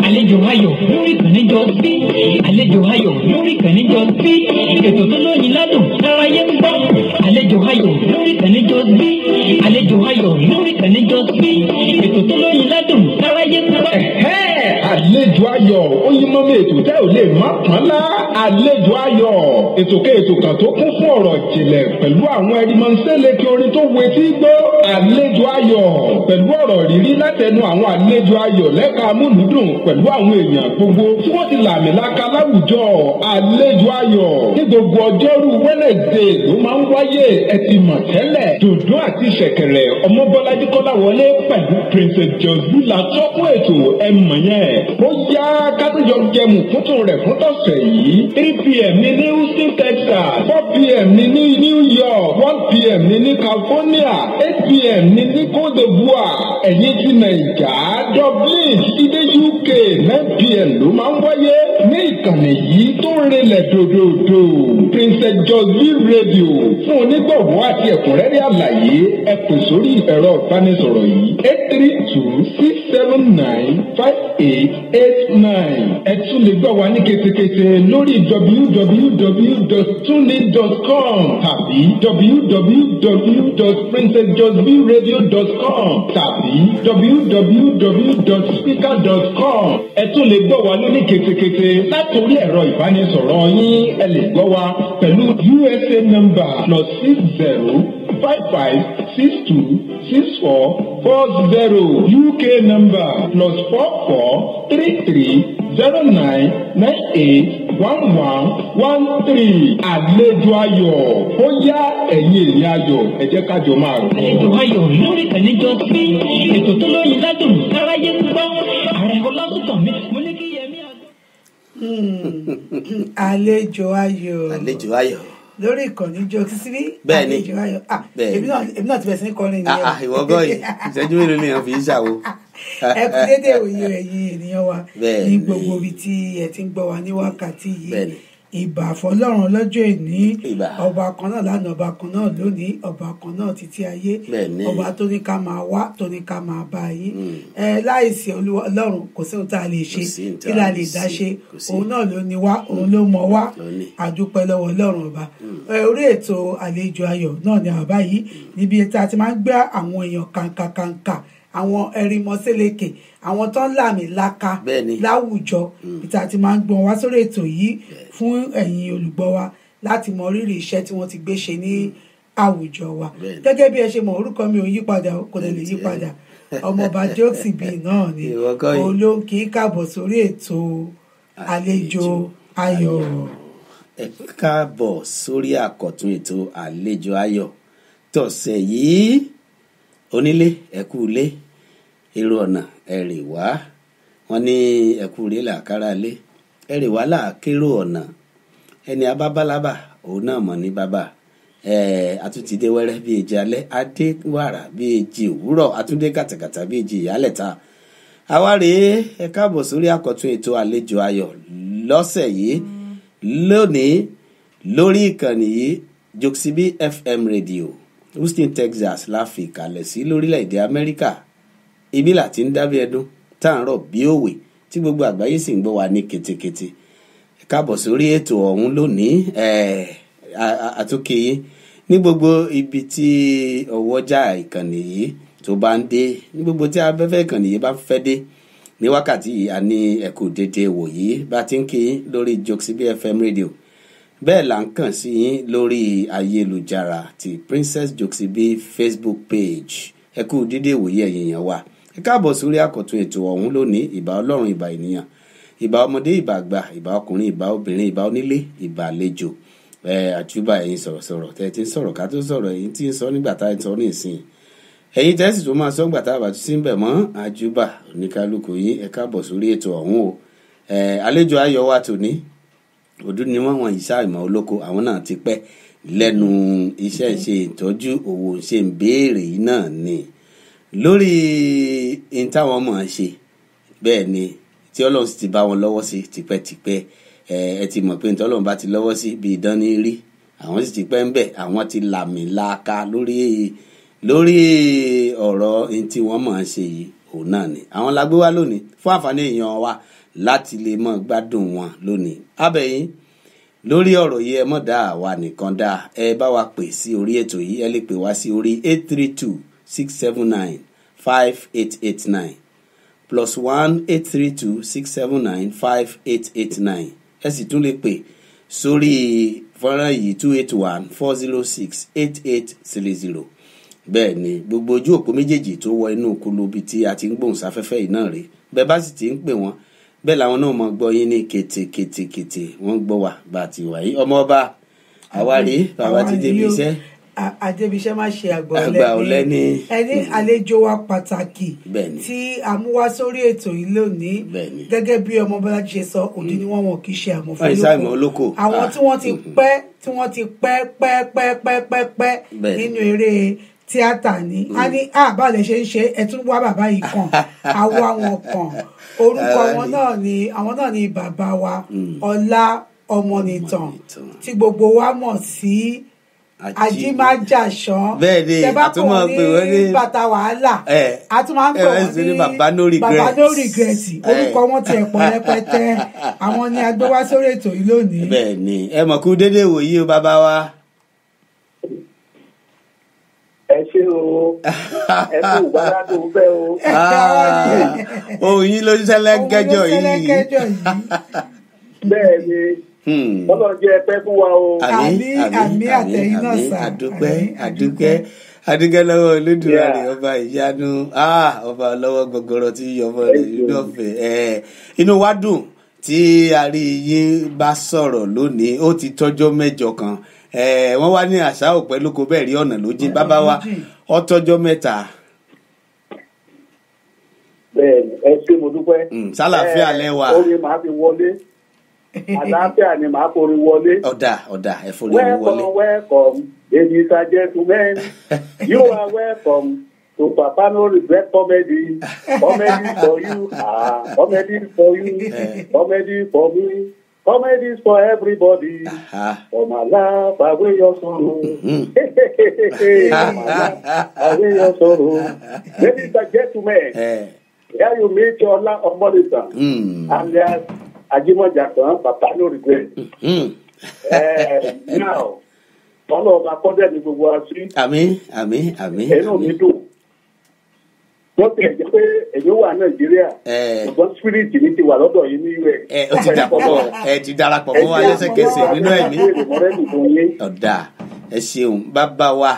àlejò ayọ̀ lórí ìkànnì Jọ́sí àlejò ayọ̀ lórí ìkànnì Jọ́sí ètò tó lóyin ládùn aráyé ń gbọ́ àlejò ayọ̀ lórí ìkànnì Jọ́sí àlejò ayọ̀ lórí ìkànnì Jọ́sí ètò tó lóyin ládùn aráyé ń gbọ́. àlejò ayọ̀ ó yí mọ́mí ètò tẹ́ ò lè má pọ́n lá àlejò ayọ̀ ètò kan tó kún fún ọ̀rọ̀ ìjìnlẹ̀ pẹ̀lú àwọn ẹ̀rìmọ̀nsẹ́lẹ̀ kí orin tó wo etí gbọ́ àlejò ayọ̀ pẹ̀lú ọ̀rọ̀ rírí látẹnu àwọn àlejò ayọ̀ lẹ́ka amúlùdùn pẹ̀lú àwọn èèyàn gbogbo tí wọ́n ti làmìlaka láwùjọ àlejò ayọ̀ ní gbogbo ọjọ́rú Wednesday ló máa ń wáyé ẹ ti mọ̀ tẹ́lẹ̀ dòdò àti ṣẹ̀kẹ̀rẹ̀ ọmọbọ́lájí kọ́láwọlé pẹ̀lú Princess Jọ́sí látọ́kùn ètò ẹ mọ̀ yẹn ó yá kátìjọ gẹmù fúntún rẹ̀ fún tọ̀sẹ̀ yìí 3 p.m. ní ní Houston Texas 4 p.m. ní ní New York 1 p.m. ní ní California 8 p.m. ní ní Côte d'Ivoire ẹ̀yìn ti Nàìjà Dublin ìdè UK 9 p.m. ló máa ń wáyé ní ìkànnì yìí tó ń rinlẹ̀ dòdòdò Princess Jọ́sí rédíò fún onígbọ̀wọ́ àti ẹ̀kúnrẹ́rẹ́ àlàyé ẹ pè sórí ẹ̀rọ ìbánisọ̀rọ̀ yìí 832-679-5889 ẹ tún lè gbọ́ wa ní ketekete lórí www.tunein.com tàbí www.princessjosbyradio.com tàbí www.speaker.com ẹ tún lè gbọ́ wa lóní ketekete látòrí ẹ̀rọ ìbánisọ̀rọ̀ yín ẹ lè gbọ́ wa pẹ̀lú USA number +6055626440 UK number +443309981113 àlejò ayọ̀ ó yá ẹ̀yin èèyàn ayọ̀ ẹ jẹ́ ká jọ máa rò. àlejò ayọ̀ lórí ìkànnì Jọ́sí ètò tó lóyin ládùn aráyé ń gbọ́ ààrẹ ọlọ́sùnkàn mi mo ní kí yẹmí àgbọ̀. àlejò ayọ̀ lórí ìkànnì Jọ́sí bẹ́ẹ̀ni àlejò ayọ̀ èmi náà ti bẹ̀rẹ̀ sí ní kọrin nìyẹn. ìwọ gan yìí ìṣẹ́jú mélòó ni èèyàn fi ń ṣàwo. ẹ kú dédé òye ẹ̀yin ènìyàn wa ní gbogbo ibi tí ẹ ti ń gbọ́ wa ní wákàtí yìí ìbà fọ́lọ́run lọ́jọ́ ìní ọba kan náà lánàá ọba kan náà lónìí ọba kan náà títí ayé ọba tó ní ká máa wá tó ní ká máa bá yín láìsí Ọlọ́run kò sí ohun tá a lè ṣe kí la lè dá ṣe òun náà ló ní wá òun ló mọ wá àdúpẹ́ lọ́wọ́ Ọlọ́run ọba orí ètò àlejò ayọ̀ náà ni àbá yìí níbi tá a ti máa ń gbé àwọn èèyàn kàǹkàǹkà àwọn ẹ̀rìmọ̀sẹ́lẹ̀kẹ̀ àwọn tó ń làmì láka láwùjọ ìta ti máa ń gbọ́n wá sórí ètò yìí fún ẹ̀yin olùgbọ́ wa láti mọ rírì iṣẹ́ tí wọ́n ti gbé ṣe ní àwùjọ wa gẹ́gẹ́ bí ẹ ṣe mọ̀ orúkọ mi ò yí padà kò lè yí padà ọmọọba Jọ́sí bí náà ni olóńkì káàbọ̀ sórí ètò àlejò ayọ̀. ẹ káàbọ̀ sórí àkọ́tún ètò àlejò ayọ̀ tọ̀sẹ̀ yìí onílé ẹ̀kú ilé èrò ọ̀nà ẹ̀rì wá wọn ní ẹ̀kú ilé làkàrà lé ẹ̀rì wá làkérò ọ̀nà ẹni abábálábà òun náà mọ̀ ní bàbá àtúntìdé wẹ́rẹ́ bí èjì alẹ́ adé wàrà bí èjì òwúrọ̀ àtúndé kàtàkàtà bí èjì ìyálẹ̀ta àwárí ẹ káàbọ̀ sórí àkọ́tún ètò àlejò ayọ̀ lọ́sẹ̀ yìí lónìí lórí ìkànnì yìí Jọ́sí FM rédíò Houston Texas la fi kalẹ̀ sí lórílẹ̀‐èdè Amẹ́ríkà ibi láti ń dábí ẹdún tá à ń rọ̀ bí òwe tí gbogbo àgbáyé sì ń gbọ́ wa ní ketekete káàbọ̀ sórí ètò ọ̀hún lónìí àtúnkè ní gbogbo ibi tí ọwọ́jà ìkànnì yìí tó bá ń dé ní gbogbo tí abẹ́fẹ́ ìkànnì yìí bá fẹ́ dé ní wákàtí yìí a ní ẹ̀kú dédé wòyí bá ti ń kí lórí Jọ́sí FM rédíò bẹ́ẹ̀ là ń kàn sí yín lórí ayélujára ti Princess Jọ́sí Facebook page ẹ kú dídé ìwòye ẹ̀yìnyàn wa ẹ káàbọ̀ sórí àkọ́tún ètò ọ̀hún lónìí ìbà Ọlọ́run ìbà ènìyàn ìbà ọmọdé ìbà àgbà ìbà ọkùnrin ìbà obìnrin ìbà onílé ìbà àlejò àjúbà ẹ̀yin sọ̀rọ̀sọ̀rọ̀ tẹ́ ti ń sọ̀rọ̀ ká tó sọ̀rọ̀ ẹ̀yin tí ń sọ nígbà tá ń sọ ní ìsìn ẹ̀yin tẹ́ sì tó máa sọ nígbà tá a bá tún sí ń bẹ̀ mọ́ àjúbà oníkálukú yín ẹ káàbọ̀ sórí ètò ọ̀hún o àlejò ayọ̀ wa tòní ọdún ni wọ́n yìí sáàmọ́ olóko àwọn náà ti pẹ́ lẹ́nu iṣẹ́ ṣe ìtọ́jú òwò ṣe ń béèrè yìí náà ni lórí in táwọn mọ̀ ṣe bẹ́ẹ̀ ni tí Ọlọ́run sì ti bá wọn lọ́wọ́ sí tipẹ́tipẹ́ ẹ ti mọ̀ pé Ọlọ́run bá ti lọ́wọ́ sí bí idán ní rí àwọn sì ti pẹ́ ń bẹ̀ àwọn ti làmìlaka lórí ọ̀rọ̀ tí wọ́n mọ̀ ọ́n ṣe yìí òun náà ni àwọn la gbé wá lónìí fún àǹfààní èèyàn wa láti lè mọ̀ gbádùn wọn lónìí abẹ́yìn lórí ọ̀rọ̀ yìí ẹ mọ̀ dá àwa nìkan dá ẹ bá wa pè sí orí ètò yìí ẹ lè pè wá sí orí 832-679-5889 +1 832-679-5889 ẹ sì tún lè pè sórí fọ́nrán yìí 281-406-8830 bẹ́ẹ̀ ni gbogbo ojú òpó méjèèjì tó wọ inú kulubi tí a ti ń gbóhùn sáfẹ́fẹ́ yìí náà rèé bẹ́ẹ̀ bá sì ti ń pè wọ́n bẹ́ẹ̀ làwọn náà mọ̀ gbọ́ yín ní kétékétékété wọ́n gbọ́ wà bá a ti wà yìí ọmọ ọba àwárí bàbá ti débi iṣẹ́. àdébíṣẹ́ máa ṣe àgbà ọ̀lẹ́ ní ẹni àlejò wa pàtàkì tí a mú wá sórí ètò yìí lónìí gẹ́gẹ́ bí ọmọ Bọ́lájí ṣe sọ òdì ni wọ́n kì í ṣe àmọ̀fólókò àwọn tí wọ́n ti pẹ́ nínú eré tíátà ni a ní báwo ṣe ń ṣe ẹtún wá bàbá yìí kan àwọ àwọn kan orúkọ àwọn náà ni bàbá wa Ọlá Ọmọnìtàn tí gbogbo wa mọ̀ sí Ajímájàsán bẹ́ẹ̀ ni àtúmọ̀ pé wọ́n ní bàtà wàhálà àtúmọ̀ ń pè wọ́n ní bàbá no regret orúkọ wọn ti ẹ̀pọ̀ rẹpẹtẹ àwọn ni a gbé wá sórí ètò yìí lónìí. bẹ́ẹ̀ ni ẹ mọ̀ kú dédé wòyí o bàbá wa. ẹ ṣe o ẹ kú gbàdádùn bẹ́ẹ̀ o. ohun yín ló ṣẹlẹ̀ kẹjọ yìí. bẹ́ẹ̀ ni Ọlọ́run jẹ́ ẹ̀pẹ́ fún wa o. àmín àtẹ̀yìn náà sà. àdúgbẹ́ lọ́wọ́ Olódùmarè ọba ìyanu ọba ọlọ́wọ́ gbọgbọrọ tí yọmọ rẹ̀ nínú ọ̀fẹ́ inú wa dùn tí a rí yín bá sọ̀rọ̀ lónìí ó ti tọ́jọ́ mẹ́jọ kan wọ́n wá ní àṣà òpẹ́ lóko bẹ́ẹ̀ rí ọ̀nà ló jìn bàbá wa ó tọ́jọ́ mẹ́ta. bẹ́ẹ̀ni ẹ ṣé mo dúpẹ́. sálàáfíà lẹ́wà. orin màá fi wọlé àlàáfíà ni màá forí wọlé. ọ̀dà ẹ forí wọlé. welcome ladies and gentlemen you are welcome to Papa No Regret comedy for you comedy for you comedy for me. Comedy is for everybody. For my laugh, away your sorrow. For my laugh, away your sorrow. Ladies and gentlemen, here you meet your Ọlá Ọmọnìtàn. And there's Ajímájàsán, Papa No Regret. Now, ọlọ́ọ̀bà kọ́dẹ̀ ní gbogbo wa sí. Àmín. Ẹnu mi dùn. Wọ́n tẹ̀ jẹ́ pé èmi wà Nàìjíríà. Ṣùgbọ́n spirit mi ti wà lọ́dọ̀ yìí ní US. Ó ti dàpọ̀ mọ́ ti darapọ̀ mọ́ wa lẹ́sẹ̀kẹsẹ̀ nínú ẹ̀mí. ọ̀dà ẹ ṣeun bàbá wa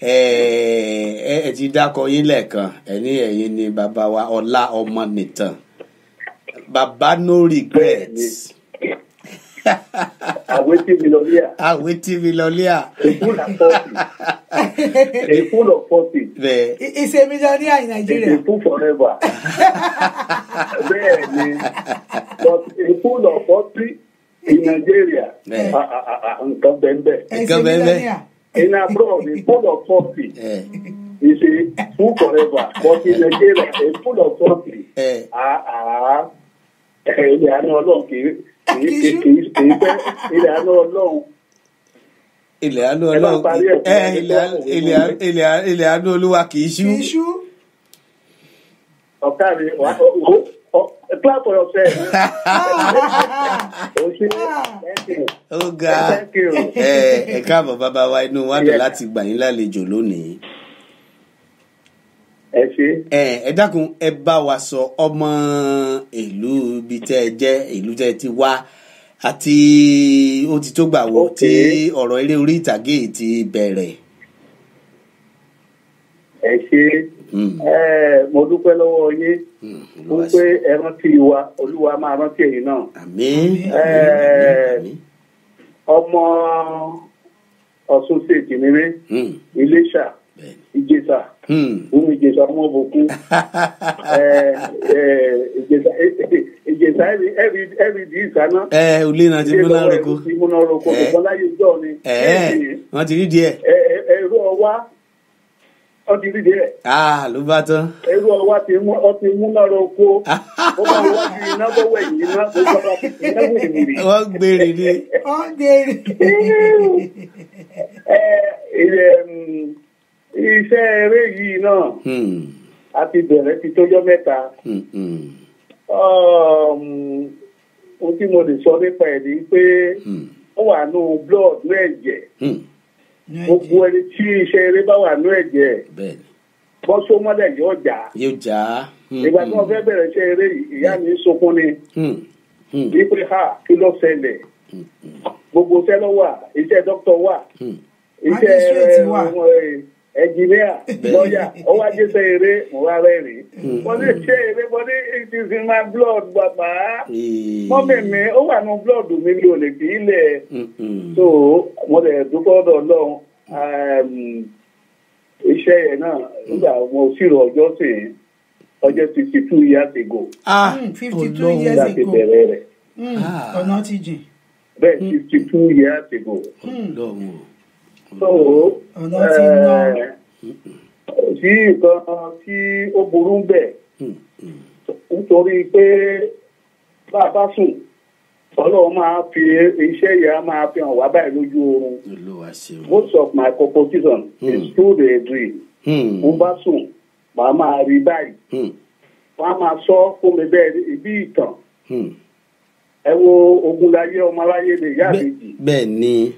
ẹ ti dákọ yín lẹ́ẹ̀kan ẹ̀yin ni bàbá wa Ọlá Ọmọnìtàn Baba No Regret. Aweti Millionaire. A fool of 40. He's a millionaire in Nigeria. A fool forever. But a fool of 40 in Nigeria. Nǹkan bẹ́ẹ̀. In abroad, a fool of 40 is a fool forever. But in Nigeria, a fool of 40. Ilé àánú Ọlọ́run kì í fẹ́ ilé àánú Ọlọ́run. Ilẹ̀ àánú Olúwa kì í ṣú. Ọ̀kàrí clap for yourself. Ó ga ẹ káàbọ̀ bàbá wa inú wa dùn láti gbà yín lálejò lónìí. Ẹ dákun ẹ bá wa sọ ọmọ ìlú ibi tẹ́ ẹ jẹ́ ìlú tẹ́ ẹ ti wá àti ó ti tó gbà wo tí ọ̀rọ̀ eré orí ìtàgé ti bẹ̀rẹ̀. Ẹ ṣé mo dúpẹ́ lọ́wọ́ yín fún pé ẹ rántí wa Olúwa máa rántí ẹ̀yin náà. Àmín. Ọmọ Ọ̀ṣun State ni mí Iléṣà Ìjẹ̀ṣà Ìjẹ̀ṣà ọmọ Òbòkun Ìjẹ̀ṣà ẹ̀rì dì ìsáná. Olè náà ti múná roko. Ìmúná roko kò láyé ìjọ ni. Wọ́n ti rí díẹ̀. Ẹ̀rọ wa ọtí rí díẹ̀. ló bá tán. Irú ọwọ́ ti mú náà lọ kó. Ó máa ń wájú iná bọ́wọ́ ẹ̀yìn iná tó gbọ́dọ̀ iná wìrìwìrì. Wọ́n gbèrè ni. Wọ́n gbèrè. Iṣẹ́ eré yìí náà a ti bẹ̀rẹ̀ ti tójọ́ mẹ́ta. Ohun tí mo lè sọ nípa ẹ̀ ni pé ó wà nù blood ní ẹ̀jẹ̀. Gbogbo ẹni tí iṣẹ́ eré bá wà nù ẹ̀jẹ̀ bọ́ só mọ́lẹ̀ yóò jà. Ìgbà tí wọ́n fẹ́ bẹ̀rẹ̀ iṣẹ́ eré yìí ìyá mi sunkún ni. Wípé kí ló ṣẹlẹ̀? Gbogbo iṣẹ́ ló wà, iṣẹ́ dókítà wà, iṣẹ́ ẹnjìníà lọ́ọ̀yà ọwọ́ ajẹ́sẹ̀ eré mo wá rẹ́rìn. Mo ní ṣe eré mo ní it is in my blood bàbá. Mọ́mì mi ó wà nù blood mi mi ò lè fi ilẹ̀. So mo lè dúpọ́ ọ̀dọ̀ Ọlọ́run. Iṣẹ́ yẹn náà nígbà mo ṣírò ọjọ́ sí ọjọ́ 52 years ago. 52 years ago. Láti bẹ̀rẹ̀ rẹ̀. Ọ̀nà ti jìn. Bẹ́ẹ̀ 52 years ago. So ọ̀nà ti lọ. Sí nǹkan tí ó burú bẹ̀ nítorí pé bá a bá sùn Ọlọ́run máa fi iṣẹ́ yẹn máa fi hàn wá báyìí lójú oorun. Most of my composition is through the dream. Mo bá sùn màá máa rí báyìí. Wọ́n á máa sọ fún mi bẹ́ẹ̀ ibi ìtàn. Ẹ wo Ogunláyé ọmọ aráyé lè yá méjì. Bẹ́ẹ̀ ni.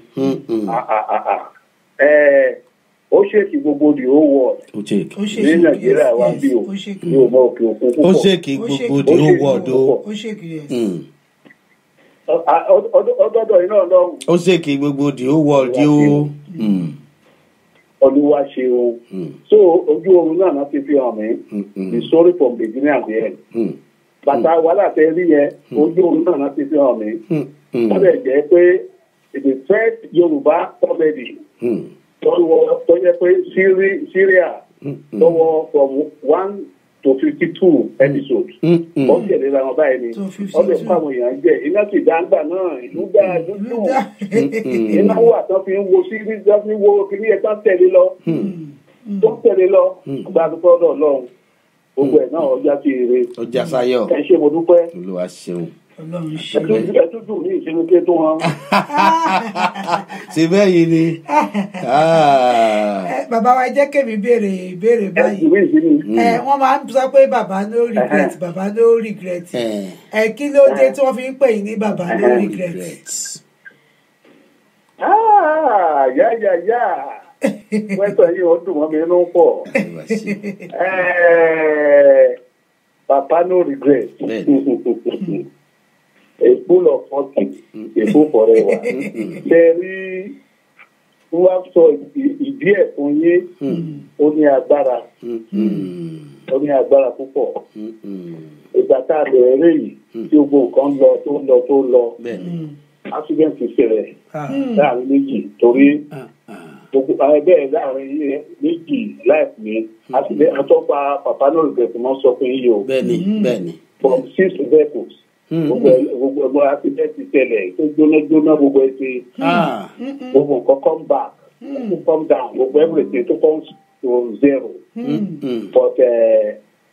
Ó ṣèkì gbogbo the whole world. Ní Nàìjíríà wa bí o ní ọmọ òkè òkun púpọ̀. Ó ṣèkì gbogbo the whole world o. Ó ṣèkì yẹn. Ọdọọdọ iná Ọlọ́run. Ó ṣèkì gbogbo the whole world o. Olúwa ṣe o. So ojú oorun náà ti fi hàn mí. The story from beginning and the end. Bàtà wàhálà tẹ rí yẹn ojú oorun náà ti fi hàn mí. Wọ́n lè jẹ́ pé the first Yorùbá comedy tó yẹ pé Syria lọ́wọ́ from 1 to 52 episodes. Ó tẹ̀lé ra wọn báyìí ni. Ó lè fún àwọn èèyàn jẹ. Iná sì dáńgbà náà ìlú dáa dúdú. Iná wà tán fi ń wo series tán fi ń wo kìíní ẹ̀ tán tẹ̀lé lọ. Tó tẹ̀lé lọ. Gbàdúgbò Ọlọ́run. Gbogbo ẹ̀ náà ọjà sí ire. Ọjà sáyọ̀. Ẹ ṣé mo dúpẹ́. Olúwa ṣeun. Ẹtútù ní ìṣẹ́nu ké tó wọn. Ṣé bẹ́ẹ̀ yìí ni? Bàbá wa jẹ́ kémi béèrè ìbéèrè báyìí. Wọ́n máa ń sọ pé bàbá no regret, bàbá no regret. Kí ló dé tí wọ́n fi ń pè yín ní bàbá no regret? Yá. Wẹ́tọ̀ yìí ó dùn mọ́ mi inú pọ̀. Papa no regret. A full of fortune, a full forever. Ṣé rí wọ́n sọ ìdí ẹ̀ fún yín ó ní agbára. Ó ní agbára púpọ̀. Ìgbà tá a bẹ̀rẹ̀ léyìí tí gbogbo nǹkan tó lọ. Accident ṣẹlẹ̀ láàrin méjì torí gbogbo bẹ́ẹ̀ láàrin méjì láìpẹ́ accident àtọ́gba Papa no regret mọ́ sọ fún yíyí o. Bẹ́ẹ̀ni. From 6 vehicles. Gbogbo accident ṣẹlẹ̀ tó jóná gbogbo ẹ̀ ṣe. Gbogbo nǹkan come back, come down, gbogbo everything tó come to zero. But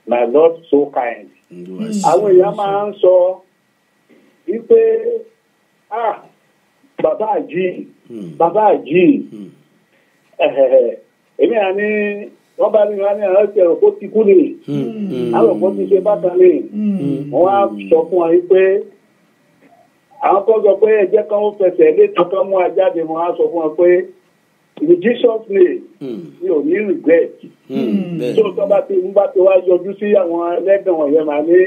my Lord so kind. Àwọn èèyàn máa ń sọ wípé bàbá àjí èmi à ní wọ́n bá ní wọn ní àwọn ẹ̀rọ kó ti kú ni àwọn ọ̀pọ̀ ti ṣe bákan ni wọ́n á sọ fún wa pé àwọn kan sọ pé ẹ̀jẹ̀ kan ó fẹsẹ̀ lé kankan mú ajáde wọ́n á sọ fún wa pé in Jesus name mi ò ní regret tó tọ́ba tí ń bá ti wá yọjú sí àwọn ẹlẹ́gbẹ̀ẹ́ wọ̀nyẹn máa ní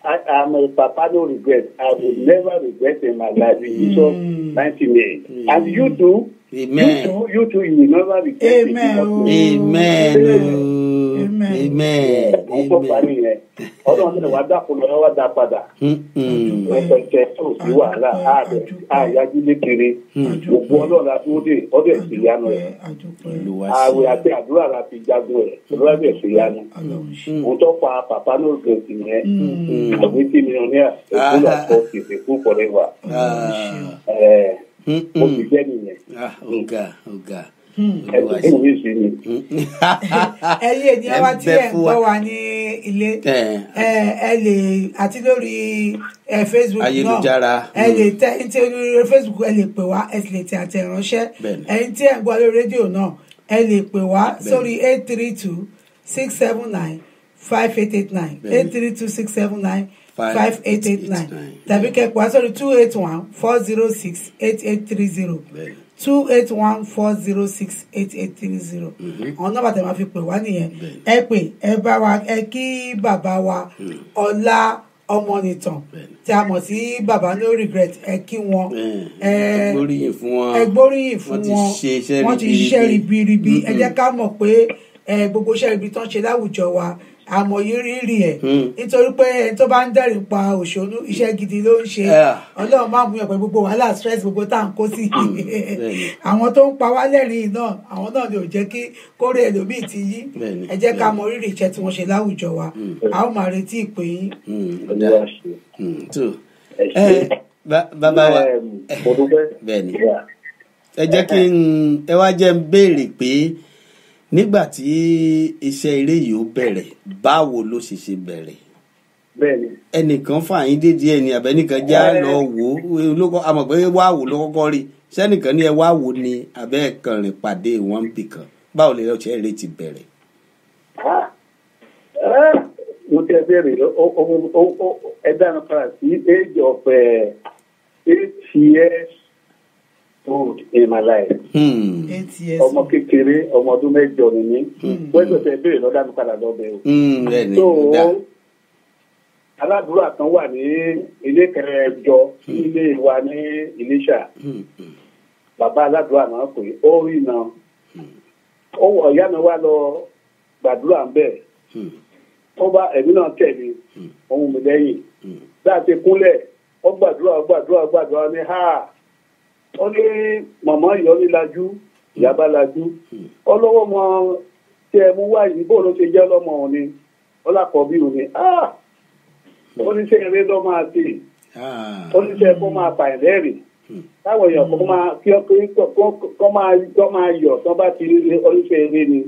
I'm a Papa no regret. I will never regret in my life in Jesus' 90 days. And you too. Amen. You too, you will never regret. Amen. Ọlọ́run ní wàá dàpọ̀ lọ́wọ́ wá dá padà. Ẹ̀fẹ̀kẹ̀ tó sí wàhálà àyájú lékeré. Gbogbo Ọlọ́run la dúró dé ọdẹ ìṣèyanu ẹ̀. Àwẹ̀ àti àdúrà la fi jagun ẹ̀ lọ́dẹ ìṣèyanu. Òun tó fa Papa no regret yẹn. Àwọn tí mílíọ̀nìyà ìfúnlọ̀ àpọ̀ ìfẹ̀kú forever. Ó ti jẹ́ nìyẹn. Ọ̀gá. ẹ̀sùn fún mi sí ni. ẹ̀yin ènìyàn wa tí ẹ̀ ń gbọ́ wa ní ilé ẹ lè àti lórí Facebook náà ẹ lè tẹ ẹ tí lórí Facebook ẹ lè pè wá ẹ sì lè tẹ àtẹ̀ránṣẹ́ ẹ̀yin tí ẹ̀ ń gbọ́ lórí rédíò náà ẹ lè pè wá sórí 832-679-5889 832-679-5889 tàbí kẹ́pọ̀ wá sórí 281-406-8830 281-406-8830 àwọn nọ́mbà tẹ́ máa fi pè wá nìyẹn ẹ pè ẹ bá wa ẹ kí bàbá wa Ọlá Ọmọnìtàn tí a mọ̀ sí bàbá no regret ẹ kí wọn ẹ gbóríyìn fún wọn wọ́n ti ṣiṣẹ́ ribiribi ẹ jẹ́ ká mọ̀ pé gbogbo iṣẹ́ ibi tán ṣe láwùjọ wa àmọ́ yìí rírì ẹ̀ nítorí pé ẹni tó bá ń dẹ́rìn pa òṣònú iṣẹ́ gidi ló ń ṣe Ọlọ́run máa mú yàn pé gbogbo wàhálà stress gbogbo tá à ń kó sí àwọn tó ń pa wá lẹ́rìn náà àwọn náà ni ò jẹ́ kí kórè ẹlòmíì ti yí ẹ jẹ́ ká mọ rírì iṣẹ́ tí wọ́n ṣe láwùjọ wa a ó máa retí ìpè yín. bàbá wa bẹ́ẹ̀ni ẹ jẹ́ kí ẹ wá jẹ́ ń béèrè pé nígbà tí iṣẹ́ eré yìí ó bẹ̀rẹ̀ báwo ló ṣe bẹ̀rẹ̀ ẹnìkan fàyín dédé ẹni àbẹ́nìkan já lọ wò ó àmọ̀ pé wá wò ló kọ́kọ́ rí sẹ́nìkan ní ẹ wá wò ni àbẹ́ ẹ̀kan rìn pàdé wọn ń bì kan báwo lè lọ́ọ́ ṣe eré ti bẹ̀rẹ̀. mo tẹ bẹ̀rẹ̀ ẹ dáná padà sí age of 8 years old in my life. ọmọ kékeré ọmọ ọdún 8 ni mí wọ́n tó tẹ bẹ̀rẹ̀ lọ́dá mi padà lọ́bẹ̀ o. so aládùúrà kan wà ní ilé kẹrẹjọ ilé wa ní Iléṣà bàbá aládùúrà náà pé ó rí iná ọ̀yá mi wá lọ gbàdúrà ń bẹ̀ ó bá ẹ̀mí náà tẹ̀lé ohun mi lẹ́yìn láti kúnlẹ̀ ó gbàdúrà ní ha ó ní màmá ìyọ́ní lajú ìyábá lajú ọlọ́wọ́ mọ tí ẹ mú wáyé bó ló ṣe jẹ́ lọ́mọ òní ọlákọ̀ọ́bí òní ó ní ṣe eré lọ́ máa tè ó ní ṣe kó máa pààyàn lẹ́rìn táwọn èèyàn kó máa kí kó máa yọ̀ tó bá ti rí oníṣẹ́ eré ni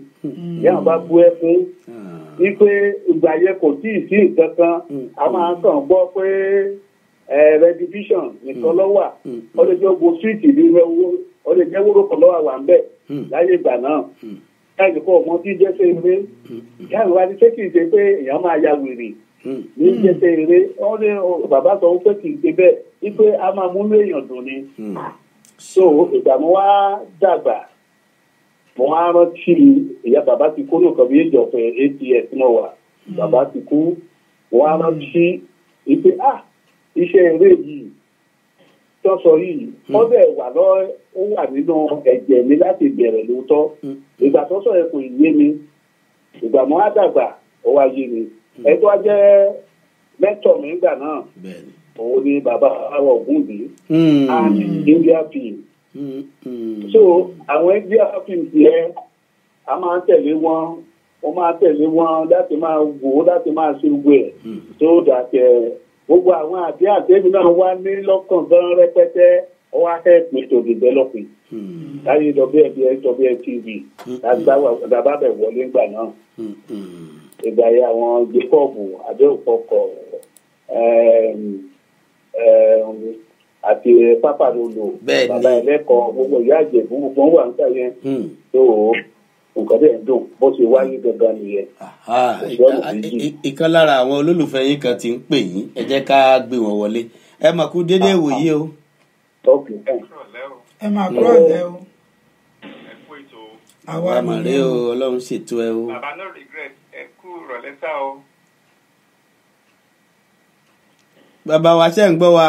ìyá bá bú ẹkún wípé ìgbà yẹn kò tí ì sí nǹkan kan a máa kàn gbọ́ pé redivision nìkan ló wà ó lè jẹ́ gbogbo síìtì ní ó lè jẹ́ wúrò kan lọ́wọ́ wà ń bẹ̀ láyé ìgbà náà láì kó ọmọ tí jẹ́ ṣe eré yáà wá ní ṣé kìí ṣe pé èèyàn máa ya wèrè ní jẹ́ ṣe eré wọ́n ní bàbá sọ pé kìí ṣe bẹ́ẹ̀ wípé a máa múlò èèyàn dùn ni so ìgbà mo wá dàgbà mo wá rántí ìyá bàbá ti kú nìkan bí èjì ọ̀pẹ 8 years náà wà bàbá ti kú mo wá rántí wípé iṣẹ́ eré yìí tó sọ yìí ó bẹ̀ wà ó wà nínú ẹ̀jẹ̀ mi láti bẹ̀rẹ̀ lóòótọ́ ìgbà tó sọ yẹn kò yé mi ìgbà mo á dàgbà ó wá yé mi ẹjọ́ jẹ́ mẹ́tọ̀ mi nígbà náà òun ni bàbá àwọn Ògúndé and India film so àwọn India film yẹn a máa tẹ̀lé wọn láti máa wò ó láti máa ṣe gbogbo ẹ̀ so that gbogbo àwọn àti àtẹ́bí náà wá ní lọ́kàn gan rẹpẹtẹ ó wá help me to develop it láyé WFTV àgbà bẹ̀ wọlé ńgbà náà ìgbà yẹn àwọn Jacob Adéòkọkọ àti Pápá Lolo bàbá ẹlẹ́kọ̀ọ́ gbogbo ìyá àjẹ̀bú gbogbo wọn wà níta yẹn tó nǹkan bẹ́ẹ̀ dùn bó ṣe wáyé gangan nìyẹn. ìkan lára àwọn olólùfẹ́ yín kan ti ń pè yín ẹ jẹ́ ká gbé wọn wọlé ẹ mà kú dédé ìwòyí o. ẹ mà kúrò lẹ́ o. àwa màrí o Ọlọ́run ṣètò ẹ o. bàbá no regret ẹ kú rọ̀lẹ́ sá o. bàbá wa ṣe ń gbọ́ wa.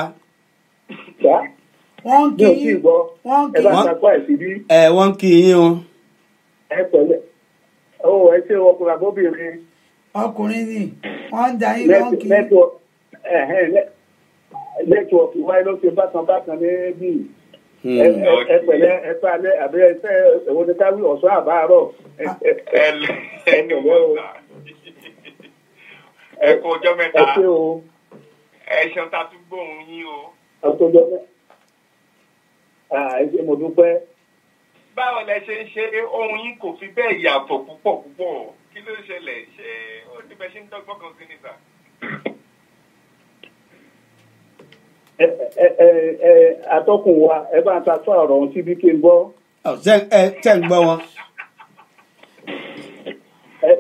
wọ́n kì í wọ́n kì í yín o. ẹ pẹ̀lẹ́ ẹ ṣe ọkùnrin àbóbìnrin. ọkùnrin ni wọ́n ń da yín wọ́n kì í. nẹ́tíwọ̀kì wáyé ló ṣe bákan ní bí ẹ pẹ̀lẹ́ ẹ fẹ́ alẹ́ àbí ẹ fẹ́ ẹ̀wọ̀n ní káwí ọ̀sán àbáàrọ̀. ẹ kú ọjọ́ mẹ́ta ẹ ṣe o. ẹ ṣeun tá a tún gbóhùn yín o. ọjọ́ mẹ́ta ẹ ṣe mo dúpẹ́. báwo lẹ ṣe ń ṣe ohun yín kò fi bẹ́ẹ̀ yàtọ̀ púpọ̀ kí ló ṣẹlẹ̀ ṣé ó ní bẹ́ẹ̀ ṣe ń dọ́gbọ́n kan sí ni sà. Atọ́kùn wa ẹ bá ń ta fún ọ̀rọ̀ ohun síbi kí n gbọ́. tẹ́ ń gbọ́ wọn.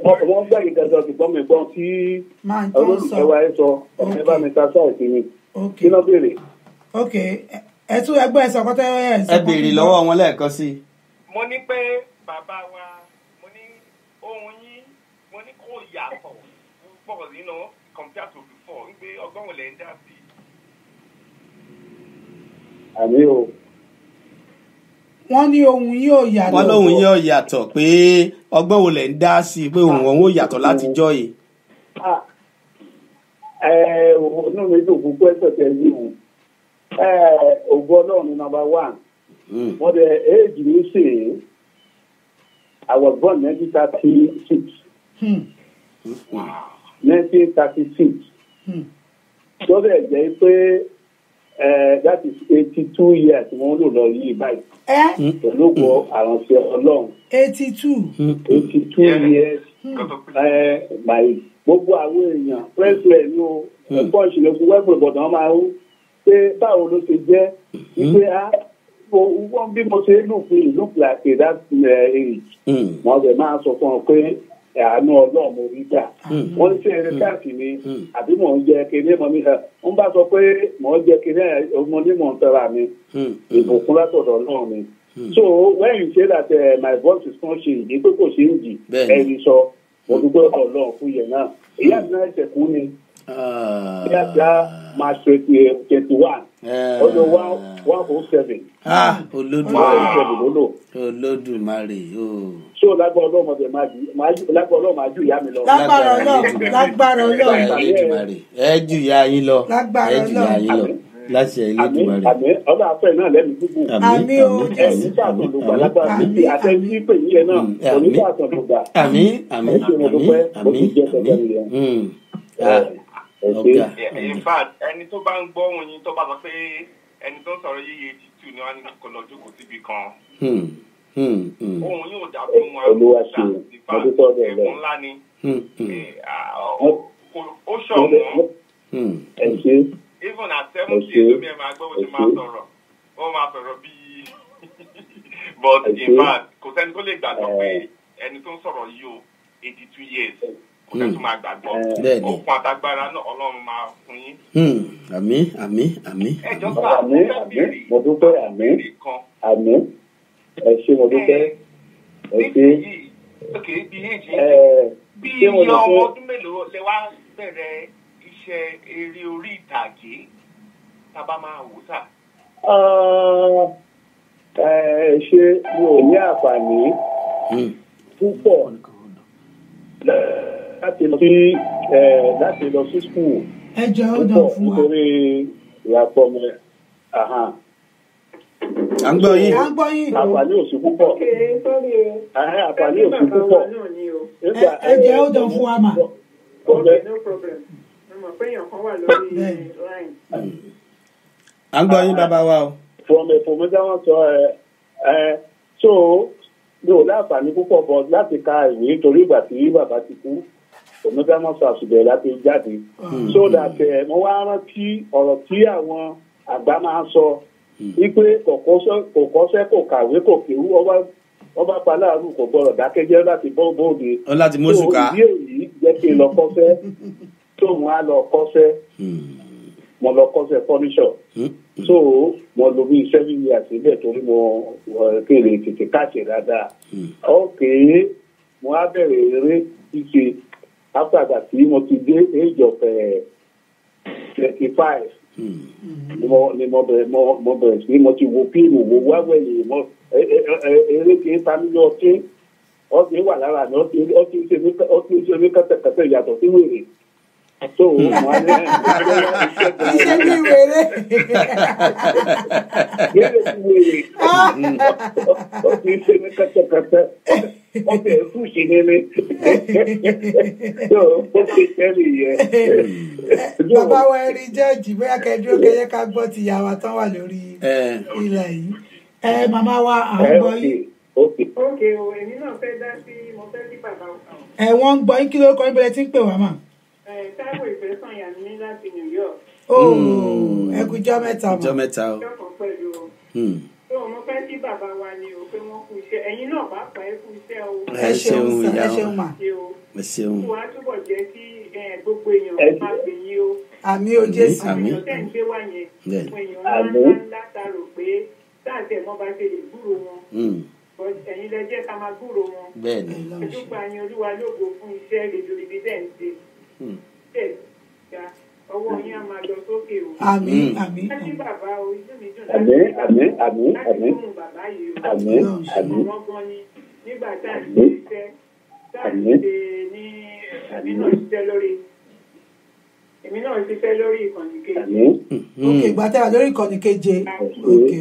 Wọ́n gbọ́ ìdájọ́ ṣùgbọ́n mi gbọ́n tí olólùfẹ́ wa ẹ sọ ẹ bá mi ta fún ìsinmi kí ló béèrè. ok ẹ tún ẹgbẹ́ ẹ sọ̀kọ́tẹ́ ẹ béèrè lọ́wọ́ wọn lẹ́ẹ̀kan sí. mo ní pé bàbá wa mo ní ohun yín mo ní kó yàtọ̀ púpọ̀ nínú compared to before wípé ọgbọ́n wo lẹ̀ ń dá sí. àmì o. wọ́n ní ohun yìí ò yàtọ̀. wọ́n lóhun yìí ò yàtọ̀ pé ọgbọ́n wo lẹ̀ ń dá sí pé ohun wọn ò yàtọ̀ látijọ́ yìí. inú mi dùn fún pẹ́sẹ̀ tẹ̀ yìí o. Ògo Ọlọ́run number 1. Wọ́n dẹ̀ éèjì mi sè é. I was born 1936. 1936. Tó dẹ̀ jẹ́ pé that is 82 years wọ́n lò lọ yìí báyìí. Pẹ̀lú ògo àránṣẹ́ Ọlọ́run. 82 years. Gbogbo àwọn èèyàn president ní o ẹ̀kọ́ ìṣẹ̀lẹ̀ fún wẹ́ẹ̀bù ìbọ̀dàn máa ń pé báwo ló ṣe jẹ́ wípé wọ́n bí mo ṣe look like that age. Wọ́n bẹ̀ máa sọ fún ọ pé àánú Ọlọ́run mo rí gbà. Wọ́n ṣe eré káàkiri ni àbí mò ń jẹ kéré mọ́ mi. Wọ́n bá sọ pé mò ń jẹ kéré ọmọ ní mò ń tẹ́ra mi. Ìbùkún látọ̀dọ̀ Ọlọ́run mi. So when you say that my voice is not changed, èyí tó kò ṣe ń jì ẹni sọ mo dúpẹ́ Ọlọ́run fún yẹn náà. Ìyá mi náà ṣẹ̀ kú ni. Ìyá mi náà máa ṣe 21. Ọdún 107. Olódùmarè o. So lágbára Ọlọ́run ọdẹ máa ju ìyá mi lọ. Lágbára Ọlọ́run. Ẹ ju ìyá yín lọ. Lágbára Ọlọ́run. Láti Elédùmarè. Àmín ọlọ́run afẹ́ náà lẹ́nu gbogbo. Àmín o Jésù. Onígbàtọ̀lùgbà lágbára bíbí àtẹ̀yí pè yí ẹ náà onígbàtọ̀lùgbà. Àmín. In fact ẹni tó bá ń gbọ́ ohun yín tó bá sọ pé ẹni tó ń sọ̀rọ̀ yíyẹ 82 ni wọ́n ní kó lọ jókòó síbi kan. Ohun yóò dàbí wọn àgbà nípa ẹ̀bùn ńlá ni. Ó ṣọ̀wọ́n. Even at 70 lómi ẹ̀ máa gbọ́ bó ṣe máa sọ̀rọ̀ wọ́n máa sọ̀rọ̀ bíi but in fact kò sẹ́ni tó lè gbàgbọ́ pé ẹni tó ń sọ̀rọ̀ yìí o 82 years kò sẹ́ni tó máa gbàgbọ́ òkun àtagbára náà Ọlọ́run máa fún yín. Àmín. ẹjọ́ sá mo dúpẹ́ àmín ẹ ṣé mo dúpẹ́ ẹ ṣé. ok bí iye ọmọ ọdún mélòó lè wá bẹ̀rẹ̀ iṣẹ́ eré orí ìtàgé tábà máa wò sá. Ṣé mi ò ní àǹfààní púpọ̀ láti lọ sí skul. Ẹ jẹ́ ó dàn fún wa. Nítorí ìyàpọ̀ mi. À ń gbọ́ yín. Àǹfààní ò sí púpọ̀. Àǹfààní ò sí púpọ̀. Ẹ jẹ́ ó dàn fún wa mà. Okay, no problem. À ń gbọ́ yín bàbá wa o. Fọmọdé wọn sọ so mi ò láǹfààní púpọ̀ bọ̀ láti ka ìwé torí ìgbà tí bàbá ti kú fọmọdé wọn sọ àṣùbẹ̀ láti jáde so that mo wá rántí ọ̀rọ̀ tí àwọn àgbà máa ń sọ wípé kò kọ́ṣẹ́ kò kàwé kò kéwú ọba paláàrú kò gbọ́dọ̀ dákẹ́jẹ́ láti bọ́ bóde. Láti mọ́sùká. So ìdí èyí jẹ́ kí n lọ kọ́ṣẹ́ tó wọn á lọ kọ́ṣẹ́ mo lọ kọ́ṣẹ́ fọ́níṣọ̀ so mo lò bí 7 years síbẹ̀ torí mo kéde tètè káṣẹ̀ dáadáa ok mo á bẹ̀rẹ̀ eré ṣíṣe after that tí mo ti dé age of 25 ni mo bẹ̀rẹ̀ sí mo ti wo fíìmù wo wáwẹ̀yìn mo eré kì í ta nílé ọtí wà lára mi ọtí ṣe mí kẹ́tẹ̀kẹ́tẹ̀ yàtọ̀ sí wèrè. So wọ́n á ní Iṣẹ́ bí wèrè. ọtí ṣe mí kẹ́tẹ̀kẹ́tẹ̀ ọtí ẹ̀fú ṣe ní mi. So ó ṣe tẹ́lẹ̀ yẹn. Bàbá wa ẹ̀rí jẹ́ẹ̀jì bóyá kẹ́dúró kẹ́yẹ ká gbọ́ ti ìyàwó tán wà lórí ilẹ̀ yìí. Màmá wa à ń gbọ́ yín. Ókè o, èmi náà fẹ́ dá sí mo fẹ́ sí bàbá ọ̀kan. Wọ́n ń gbọ́ yín kí ló kọ́ ibẹ̀rẹ̀ tí ń pè wá mà. Táíwò Ìfẹ́sànyà ní láti New York. Ẹ kú ijọ́ mẹ́ta mà. Ijọ́ mẹ́ta o. Ọjọ́ kan pẹ̀lú o. Tó mo fẹ́ sí bàbá wa ni o pé wọ́n kú iṣẹ́. Ẹ̀yin náà bá pa ẹ́ kú iṣẹ́ o. Ẹ ṣeun ìyá ẹ ṣeun mà. Ẹ ṣeun. Kó wá túbọ̀ jẹ́ kí gbogbo èèyàn máa gbè yín o. Àmì o Jésù. Àwọn èèyàn tẹ̀ ń gbé wá yẹn. Àwọn èèyàn ńlá ta rò pé táàtì ẹ̀ mọ́ bá ṣe lè gbúrò wọn. Ẹ̀yin lẹ jẹ́ ká máa gbúrò wọn. Bẹ́ẹ̀ni. Ẹ̀dúgba yín Olúwa lógo fún iṣẹ́ rèdòrèdè tẹ̀ ń ṣe. Ọwọ́ yín á máa lọ sókè o. Àmín àmín. Láti bàbá o, inú mi dùn Àmín. láti fún bàbá yìí o. Àmín. Wọ́n gan ni nígbà tá à ń ṣe iṣẹ́ tá à ń ṣe ní èmi náà ṣiṣẹ́ lórí ìkànnì kejì. Ok, gbàtẹ́ wà lórí ìkànnì keje. Ok.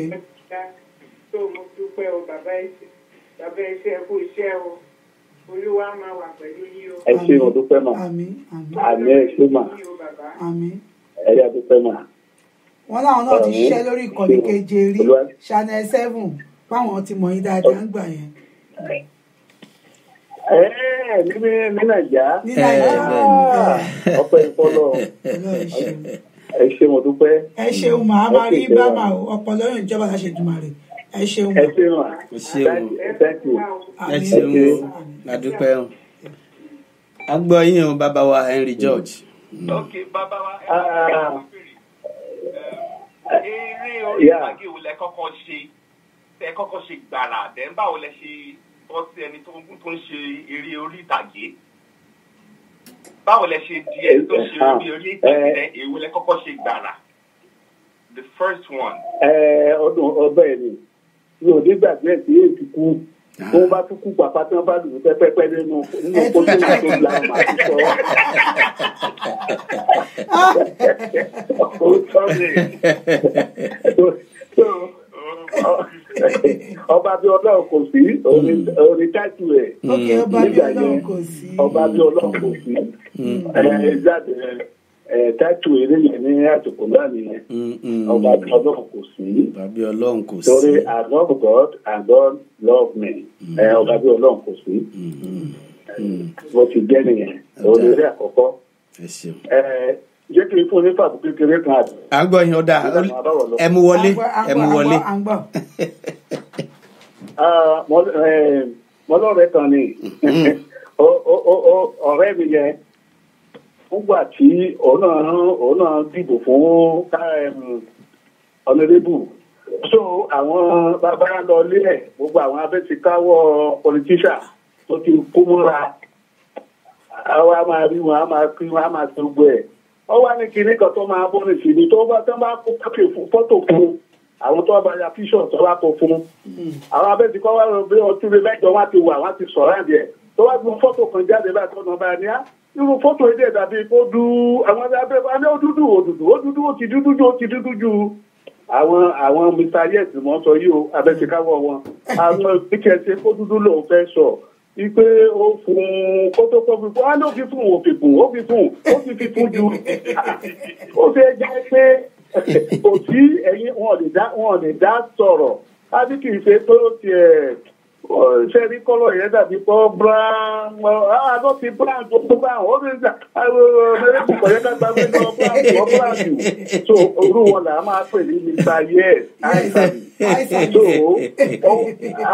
Tó mo dúpẹ́ o bàbá iṣẹ́ kú iṣẹ́ o. Olúwa máa wà pẹ̀lú yín o. Ẹ ṣé mo dúpẹ́ mà. Àmín àmín. Àmín ẹ ṣé mà. Àmín. Ẹ yá dúpẹ́ mà. Wọ́n láwọn náà ti ṣiṣẹ́ lórí ìkànnì keje rí Channel 7 fáwọn ti mọ̀ yín dáadáa ń gbà yẹn. Ní Nàìjíríà. Ní Nàìjíríà. Ọpẹ́ ìfọlọ́. Ẹ ṣé mo dúpẹ́. Ẹ ṣeun mà á máa rí bámà o ọpọlọ yóò ìjọba láṣẹ jùmọ̀ rẹ̀. Ẹ ṣeun mà. Ẹ ṣé mà. Ẹ ṣeun. Ẹ ṣeun o. Adúpẹ́ o. A gbọ́ yín o bàbá wa Henry George. Ok, bàbá wa eré orí ìtàgé wo lẹ kọ́kọ́ ṣe gbàrà dẹ̀ ń báwo lẹ ṣe bọ́ sí ẹni tó ń ṣe eré orí ìtàgé báwo lẹ ṣe di ẹni tó ṣe eré orí ìtàgé èwo lẹ kọ́kọ́ ṣe gbàrà the first one. Ọdún ọbẹ̀ ni mi ò ní gbàgbé tí èyí ti kú bó bá tún kú pàpà tí wọ́n bá lù ú pẹ́pẹ́pẹ́ nínú kótó tó la màá ti sọ. Ọba bí Ọlọ́run kò sí orí táìtù ẹ̀ Ọba bí Ọlọ́run kò sí. Ọba bí Ọlọ́run kò sí jáde táìtù eré yẹn ní àsìkò náà nìyẹn Ọba bí Ọlọ́run kò sí. Ọba bí Ọlọ́run kò sí. Torí I love God and God love me. Ọba bí Ọlọ́run kò sí. Bó ti jẹ́ nìyẹn orí eré àkọ́kọ́. Ẹ ṣeun. Jẹ́ kí n fún ní fàbù kékeré kan àti. À ń gbọ́ yín ọ̀dà ẹ mú wọlé. Mo lọ́rẹ̀ẹ́ kan ni ọ̀rẹ́ mi yẹn nígbà tí òun náà dìbò fún ọ̀nàdébù so àwọn bàbá lọ lé ẹ̀ gbogbo àwọn abẹ́síkáwọ́ politician tó ti kó múra àwa máa rí wọn a máa pín wọn a máa ṣe gbogbo ẹ̀ ọ wá ní kinní kan tó máa bọ́ nìsí ni tó bá kó fọ́tò fún àwọn tó bá ya píṣọ̀ tó bá kó fún àwọn abẹ́síkáwọ́ wọn bí ọtún lé mẹ́jọ wọn ti wà wọn ti sọ̀rọ̀ àdìẹ tó wá gbé fọ́tò kan jáde láti ọ̀nà ọba ẹni á irú fọ́tò ilé dàbí kó dú àwọn abẹ́ òdúdú ó ti dúdú ju àwọn Mr. Yes mọ́ sọ yìí o abẹ́síkáwọ́ wọn àwọn ìkẹsẹ̀ kó dúdú lòun fẹ́ sọ ipe ó fún kótó fún wa ló fi fún ó fi fún ju ó fẹ́ jẹ́ pé kò sí ẹ̀yin wọn lè dá sọ̀rọ̀ á bí kì í ṣe pé ó tiẹ̀ ṣe rí kọ́lọ̀ yẹn dàbí pọ́ brown àgọ́ ti brown tó brown ó ní ìjà ẹ̀rẹ́ kùkọ̀ yẹn dàgbà pé lọ brown jù so orú wọn là á máa pè ní Mr. Yes àìsàn so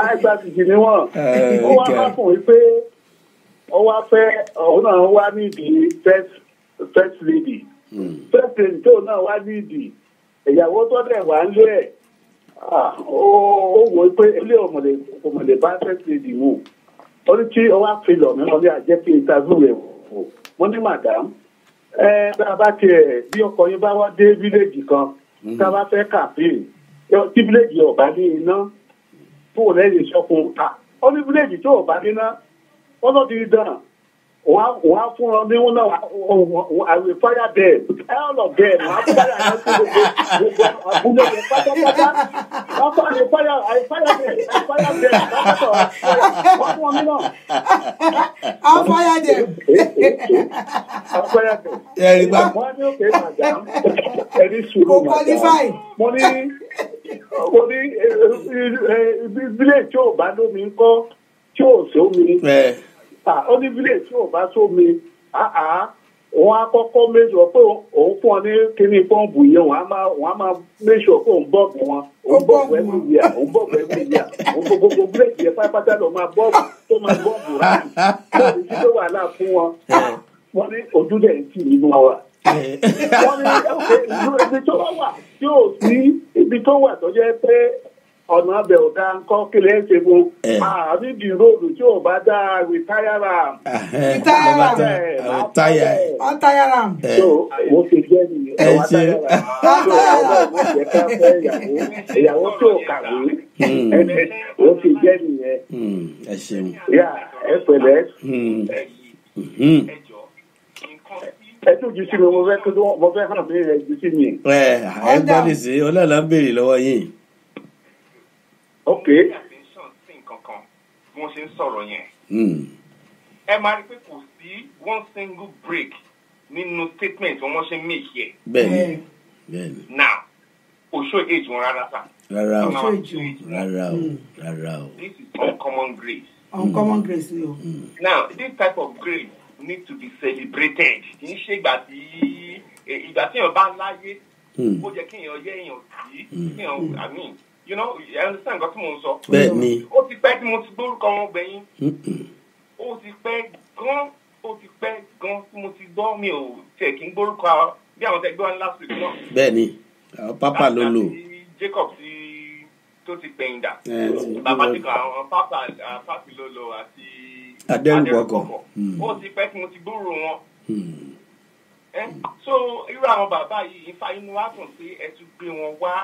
àìsàn jì ni wọn ó wá má fún mi pé ó wá fẹ́ òun náà wá nídìí first lady tó náà wá nídìí ìyàwó tó dẹ̀ wá ń lé ẹ̀ ó wọ pé ilé ọmọlẹ bá fẹsẹ ìdìbò ó ní tí ọwọ́ àfihàn mi wọlé àjẹ́ pé ìtàgùn rẹ̀ wò wọ́n ní madam bá a bá tiẹ̀ bí ọkọ yín bá wá dé fíléèjì kan tá a bá fẹ́ campaign tí fíléèjì ọ̀bá ní iná fún òun lẹ́yìn ìṣọ́kun ó ní fíléèjì tó ọ̀bá ní iná wọ́n lọ́ ti dán wọ́n á fún ọ ní wọn náà àwọn fire dead all of them wọ́n á fire náà sí gbogbo àbúlé yẹn pátápátá wọ́n fire dead pátápátá wọ́n fún ọ ní náà. I'll fire them. Wọ́n ní òkè madam ẹni sùúrù qualify. mo ní village tí ò bá lómi ń kọ́ tí ò sómi ó ní village tí ò bá sómi wọ́n á kọ́kọ́ méjọ pé òun fún ọ ní kíní pọ́ǹpù yẹn wọ́n á máa méjọ pé òun bọ́ọ̀bù wọn òun bọ́ọ̀bù ẹ̀mí ìyá òun gbogbo bíléèdì yẹn pátápátá lọ máa bọ́ọ̀bù tó máa bọ́ọ̀bù rà lórí tí ó wà láà fún wọn wọ́n ní ojú dẹ̀ ń tì nínú wa wọ́n ní ìlú ibi tó wà tí ò sí ibi tó wà tó jẹ́ pé ọ̀nà abẹ ò dá ńkọ́ kí lè ṣe fún àbíbi róòlù tí ò bá dá rìtáyàrà so mo ti jẹ́ nìyẹn ẹ̀wọ̀n táyàrà ìyàwó tí ò kàwé mo ti jẹ́ nìyẹn ẹ pẹ̀lẹ́ ẹ tún jù sí mi mo fẹ́ hàn mí ẹ jù sí mi. ẹ gbọ́ nìsí ọlọ́ọ̀lá ń béèrè lọ́wọ́ yìí. ok. wọ́n ṣe ń sọ̀rọ̀ yẹn. ẹ máa rí pé kò sí one single break nínú statement wọ́n ṣe ń make here. bẹ́ẹ̀ni. now òṣò age wọn rárá sá. rárá o. this is uncommon grace. Uncommon grace ni o. Now this type of grace need to be celebrated. Kì í ṣe ìgbà tí èèyàn bá láyé ó jẹ́ kí èèyàn yẹ èèyàn sí èèyàn I mean you know I understand nǹkan tí mo ń sọ. bẹ́ẹ̀ni. ó ti pẹ́ tí mo ti gbórúkọ wọn gbẹ̀yìn. ó ti pẹ́ gan tí mo ti gbọ́ mi ò tiẹ̀ kí n gbórúkọ bí àwọn tẹ̀gbẹ́ wọn last week náà. bẹ́ẹ̀ni pápá ló lò. Jacob tó ti pẹ̀yìn dà. bàbá ti kọ àwọn pápá ló lò àti adẹ́rùpọ̀kọ̀. ó ti pẹ́ tí mo ti gbúrò wọn. so irú àwọn bàbá yìí ifá inú wa dùn pé ẹ tún gbé wọn wá.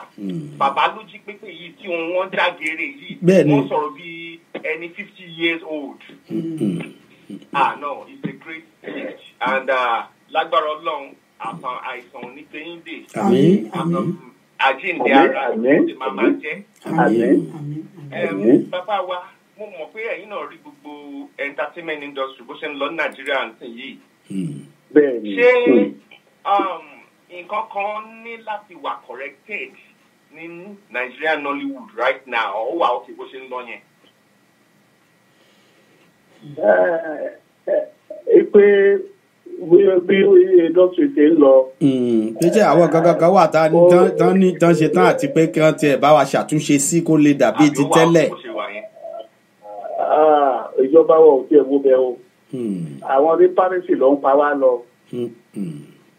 bàbá ló jí pépé yìí tí wọ́n dágere yìí. wọ́n sọ̀rọ̀ bí ẹni 50 years old. No it's a great age and lágbára Ọlọ́run àìsàn onígbẹ̀yìndè. àjíǹde ara ló máa máa jẹ́. bàbá wa mo mọ̀ pé ẹ̀yin náà rí gbogbo entertainment industry bó ṣe ń lọ ní Nàìjíríà nìsín yìí. ṣé nǹkan kan ní láti wà corrected ní Nigerian Nollywood right now ó wà òkè bó ṣe ń lọ yẹn. pé bí industry ṣe ń lọ. pété àwọn kankan wà tán ṣe tán àti pé kí wọ́n tiẹ̀ bá wa ṣàtúnṣe sí kó lè dàbí ti tẹ́lẹ̀. ìjọba wa ò tiẹ̀ wo bẹ́ẹ̀ o àwọn ní Paris ló ń pa wá lọ.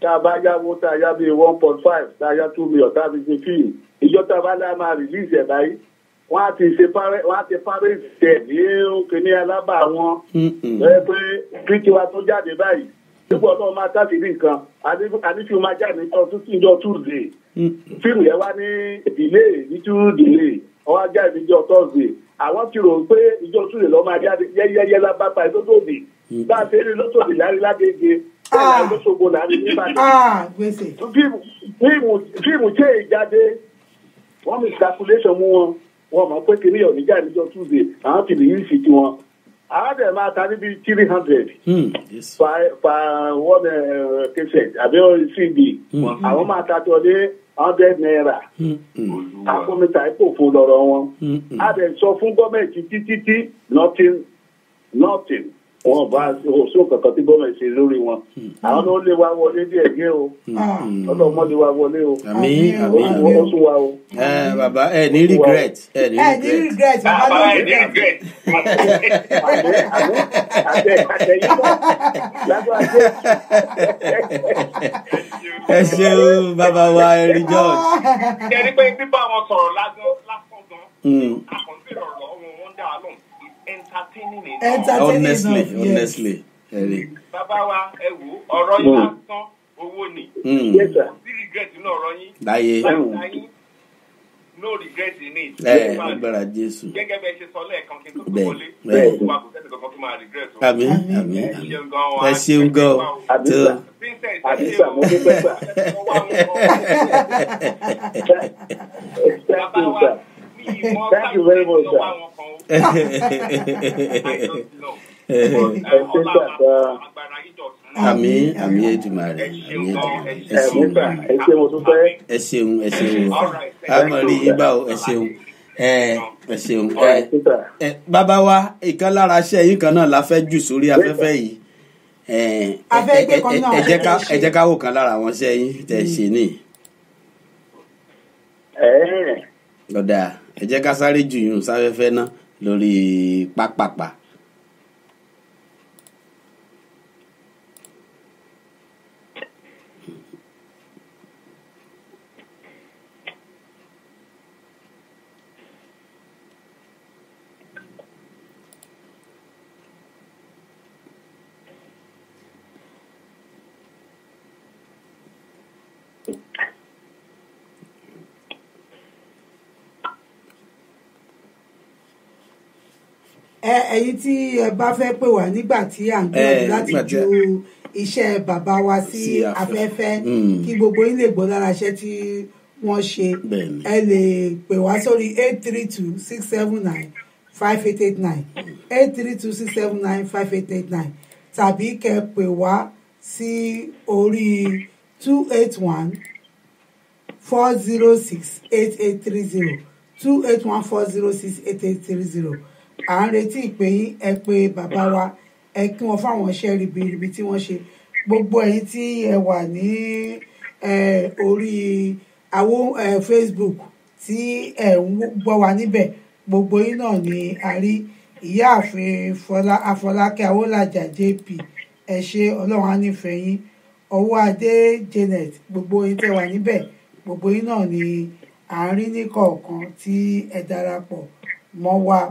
tá a bá yáwó tá a yá bíi 1.5 tá a yá 2 million tá a fi ṣe fíìmù ìjọba bá dá máa release ẹ̀ báyìí wọ́n á ti Paris tẹ̀ ní kíní alábà wọn lọ́yẹ́ pé kíkí wa tó jáde báyìí nígbà náà máa tàbí nǹkan ànífíìmù máa jáde níjọ́ Tuesday fíìmù yẹn wá ní delay ní Tuesday ọwọ́ jáde níjọ́ Thursday àwọn ti rò pé ìjọ Tuesday lọ́ máa jáde yẹ́yẹ́yẹ́ lábàpá ẹ̀ lóṣòdì bá a ṣe rí lóṣòdì lárí lágége ẹ̀yà lóṣogbo lárí nígbàdàn fíìmù tí èyí jáde wọ́n mi calculation mú wọn mọ̀ pé kìnìún yọ̀ níjà níjọ́ Tuesday àwọn ti lè yí sí tiwọn àwọn dẹ̀ máa ta níbi 300 per one cassette àbí CD àwọn máa ta tó ní 100 naira àpòmìtà ìpòfò lọ́rọ̀ wọn a dẹ̀ sọ fún gọ́ọ̀mẹ̀ntì títí nothing wọn bá oṣù kankan tí gọ́ọ̀mẹ̀ntì ṣe lórí wọn àwọn ló lé wa wọlé díẹ̀ díẹ̀ o ọlọ́mọ lé wa wọlé o oṣù wa o. bàbá ẹ ní regret bàbá ẹ ní regret. ẹ ṣeun bàbá wa ẹrí George. jẹ́rí pé bíbá wọn sọ̀rọ̀ lásán gan àkànṣe ọ̀rọ̀ wọn dá lóhùn entertaining honestly. bàbá wa ẹ wò ọ̀rọ̀ yín lásán owó ni. sí regret inú ọ̀rọ̀ yín. láyé no regret in it. agbára Jésù. gẹ́gẹ́ bẹ́ẹ̀ ṣe sọ lẹ́ẹ̀kan kí n tó tó wọlé bẹ́ẹ̀ wà kò sẹ́ni kankan tó máa regret o. àmín ẹ ṣeun gan tó. àdìsá mo ní pẹ́pà. bàbá wa mi ìmọ̀ Thank you very much, sir. àmín Èdùmàrè ẹ ṣeun mo tún fẹ́. ẹ ṣeun àmọ́ rí yín bá o ẹ ṣeun. ẹ ṣeun bàbá wa ìkan lára iṣẹ́ yìí kan náà la fẹ́ jù sórí afẹ́fẹ́ yìí ẹ jẹ́ ká wò kan lára àwọn iṣẹ́ yín tẹ́ ṣe ní. ọ̀dà ẹ jẹ́ ká sáré jù yún sáfẹ́fẹ́ náà lórí pápápá. ẹ̀yin tí ẹ bá fẹ́ pè wá nígbà tí à ń gbìyànjú láti ju iṣẹ́ bàbá wa sí afẹ́fẹ́ kí gbogbo yín lè gbọ́ lára iṣẹ́ tí wọ́n ṣe ẹ lè pè wá sórí 832-679-5889 832-679-5889 tàbí kẹ́ pè wá sí orí 281-406-8830 281-406-8830 à ń retí ìpè yín ẹ pé bàbá wa ẹ kí wọn fáwọn iṣẹ́ ribiribi tí wọ́n ṣe gbogbo ẹ̀yin tí ẹ wà ní orí Facebook tí ẹ ń gbọ́ wa níbẹ̀ gbogbo yín náà ni a rí ìyáàfin Afọlákẹ́ Awólàjà JP ẹ ṣé Ọlọ́run á nífẹ̀ẹ́ yín ọwọ́ adé Janet gbogbo yín tẹ́ wà níbẹ̀ gbogbo yín náà ni à ń rí ní kọ̀ọ̀kan tí ẹ darapọ̀ mọ́ wa.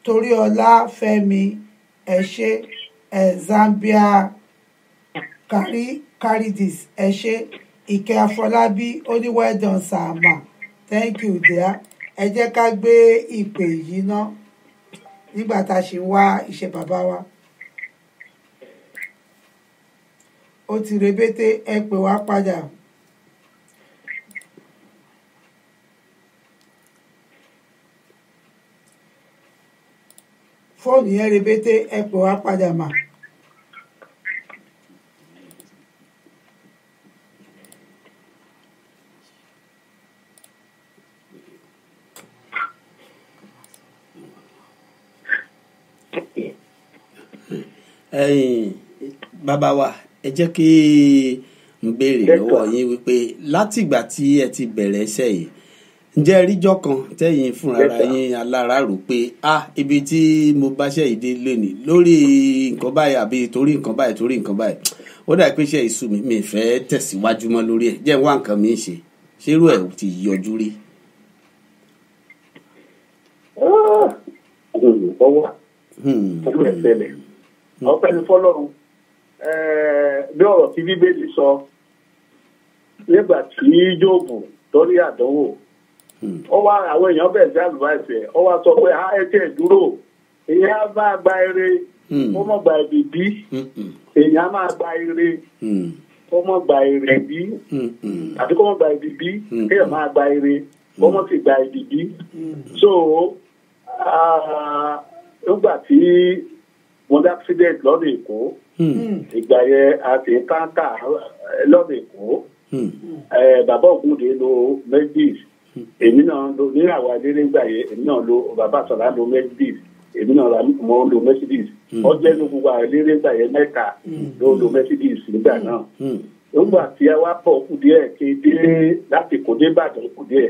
Toríọlá Fẹ́mi ẹ ṣé Zambia Caridis ẹ ṣé Ìkẹ́ Afọlábí ó ní well done Sàmà thank you dear ẹ jẹ́ ká gbé ìpè yìí ná nígbà tá a ṣe wá iṣẹ́ bàbá wa ó ti rebété ẹ pè wá padà. fóònù yẹn rebété ẹ pè wá padà mà. bàbá wa ẹ jẹ́ kí n béèrè lọ́wọ́ yín wípé látìgbà tí ẹ ti bẹ̀rẹ̀ iṣẹ́ yìí ǹjẹ́ ríjọ́ kan tẹ́yìn fúnra yín alára rò pé ibi tí mo bá ṣe ìdí lónìí lórí nǹkan báyìí àbí torí nǹkan báyìí ó dà pé iṣẹ́ ìsú mi fẹ́ tẹ̀síwájú mọ́ lórí ẹ̀ jẹ́ wá nǹkan mi ṣe ṣérú ẹ̀ ti yọjú rí. ọwọ́ pẹ̀lú ẹ̀sẹ̀lẹ̀ ọpẹ́ ní fọlọ́run bí ọ̀rọ̀ tí bíbélì sọ nígbà tí Jóòbù torí àdánwò ó wá àwọn èèyàn bẹ̀rẹ̀ sí àlùbáṣẹ ó wá sọ pé ẹ tiẹ̀ dúró èèyàn á máa gba ire ó mọ̀ gba ibi bí èèyàn á máa gba ire ó mọ̀ gba ire bí àti kó mọ̀ gba ibi bí kéèyàn máa gba ire ó mọ̀ sì gba ibi bí so nígbà tí mo dá accident lọ́dọ̀ Èkó ìgbà yẹn àti káńtà lọ́dọ̀ Èkó bàbá Ògúndé lo Mercedes èmi náà lo ní àwọn adéré gbà yẹn èmi náà lo bàbá Sọlá lo Mercedes èmi náà mo lo Mercedes ọjọ́ inú gbogbo àwọn adéré gbà yẹn mẹ́ta ló lo Mercedes nígbà náà nígbà tí a wá pọ̀ kù díẹ̀ kéde láti kó dé Ìbàdàn kù díẹ̀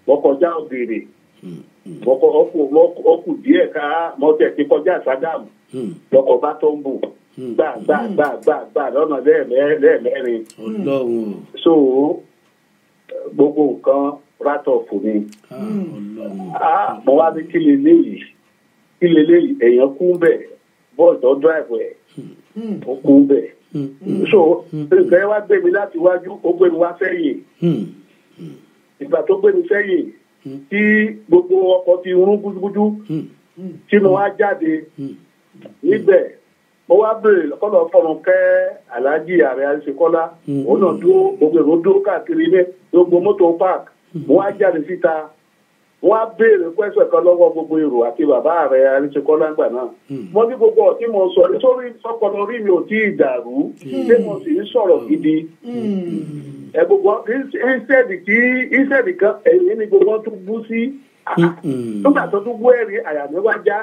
wọ́n kọjá Ògèrè ọkù díẹ̀ ká mọ́tẹ̀ ti kọjá Sàdámù lọkọ̀ bá tó ń bù gbà lọ́nà lẹ́ẹ̀mẹ́rin so gbogbo nǹkan rátọ̀fù ni mo wá ní kí leléyìí èèyàn kú bẹ̀ bọ́ọ̀lù tó dráìbù ẹ̀ ó kú bẹ̀ so nǹkan ẹ wá gbé mi láti wájú ó gbé mi wá sẹ́yìn ìgbà tó gbé mi sẹ́yìn tí gbogbo ọkọ̀ ti rún gúdúgúdú tí mo wá jáde níbẹ̀ mo wá béèrè lọ́kọ́lọ́ fọ́nrán kẹ́ Aláàjì Ààrẹ Àríṣekọ́lá òun náà dúró gbogbo èrò dúró káàkiri ilé gbogbo mọ́tò park mo wá jáde síta mo wọ́n á béèrè pẹ́sẹ̀ kan lọ́wọ́ gbogbo èrò àti bàbá rẹ̀ Aríṣekọ́lá ńgbà náà. Mo ní gbogbo ọ̀tí mo sọ nítorí sọ́pọ̀lọ́ orí mi ò tí ì dàrú ṣé mo sì ń sọ̀rọ̀ gidi. Ẹ gbogbo ìṣẹ́ẹ̀dì kan èyí ni gbogbo tún bú sí. Nígbà tó tún bú ẹ̀rí àyà mi wá já.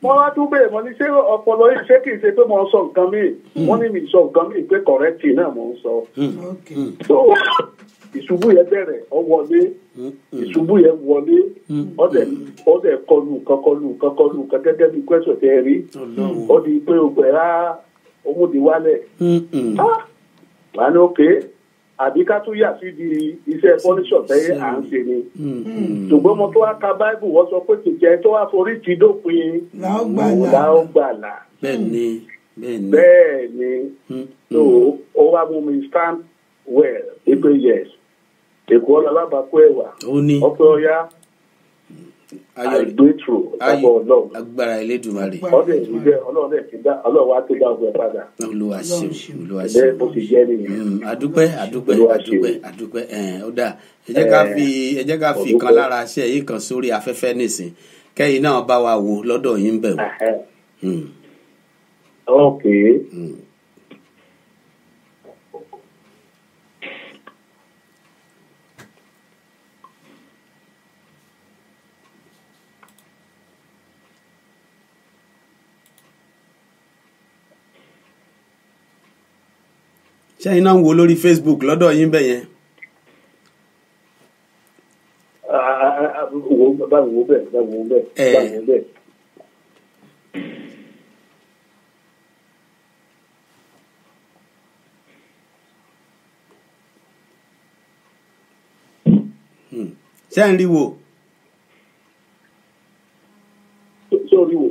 Wọ́n wá tún béèrè mo ní ṣé ọpọlọ yìí ṣé kì í ṣe pé mo ń sọ nǹkan míì. Wọ́n ní mi sọ nǹkan míì pé kọ̀rẹ́tì náà mo ń sọ. Ìṣubú yẹn bẹ̀rẹ̀ ọ wọlé ìṣubú yẹn wọlé ọdẹ kọlù kan gẹ́gẹ́ bí kwẹ́sọ̀ tẹ́ rí ó di pé ògbẹ́ á omúdi wálẹ̀ wà ní òkè àbí ká tún yà sí di iṣẹ́ fọ́níṣọ̀ tẹ́ à ń ṣe ni ṣùgbọ́n mo tó wá ka báíbù wọ́n sọ pé kìjẹ́ tó wá forí ti dópin láògbàlà bẹ́ẹ̀ ni tó ó wá mú mi stand well pé yes èkó ọlọ́lábàákú ẹ̀wà ọpẹ́ ọ̀yá àìgbétrò lábọ̀ ọlọ́run agbára Elédùmarè ọdẹ ìjẹ ọlọ́run ẹ̀ ti dá ọlọ́run wá tó dá ọgbẹ́ padà Olúwa ṣeun bẹ́ẹ̀ bó ti jẹ́ nìyẹn. adúpẹ́ ó dà ẹ jẹ́ ká fi kan lára iṣẹ́ yìí kan sórí afẹ́fẹ́ nìsín kẹ́yìn náà bá wa wò lọ́dọ̀ yín bẹ̀ wò. ṣé iná ń wo lórí Facebook lọ́dọ̀ yín bẹ̀ yẹn. báwo bẹ́ẹ̀. ṣé ń rí wo. ṣé o rí wo.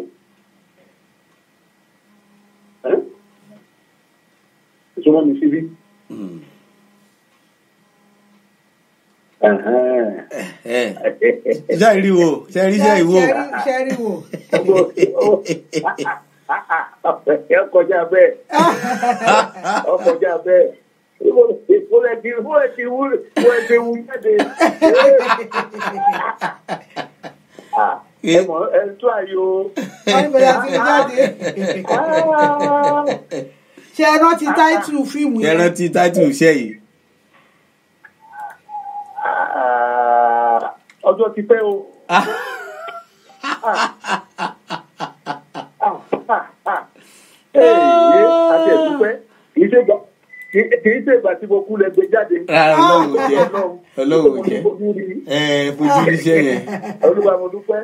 Ìjọba mi sí bí. ṣé rí wo ṣé rí ìwo. ẹ kọjá bẹ́ẹ̀ ọkọjá bẹ́ẹ̀ wọ́n ti wú jáde. ẹ tó àyò. ṣe ẹ rántí táìtù fíìmù yẹn. ẹ rántí táìtù iṣẹ́ yìí. ọjọ́ ti pẹ́ o. àti ẹ̀dúpẹ́ kì í ṣe ìgbà tí mo kú lẹ gbé jáde. Ọlọ́run jẹ́ fojú rí iṣẹ́ yẹn. Olúwa mo dúpẹ́.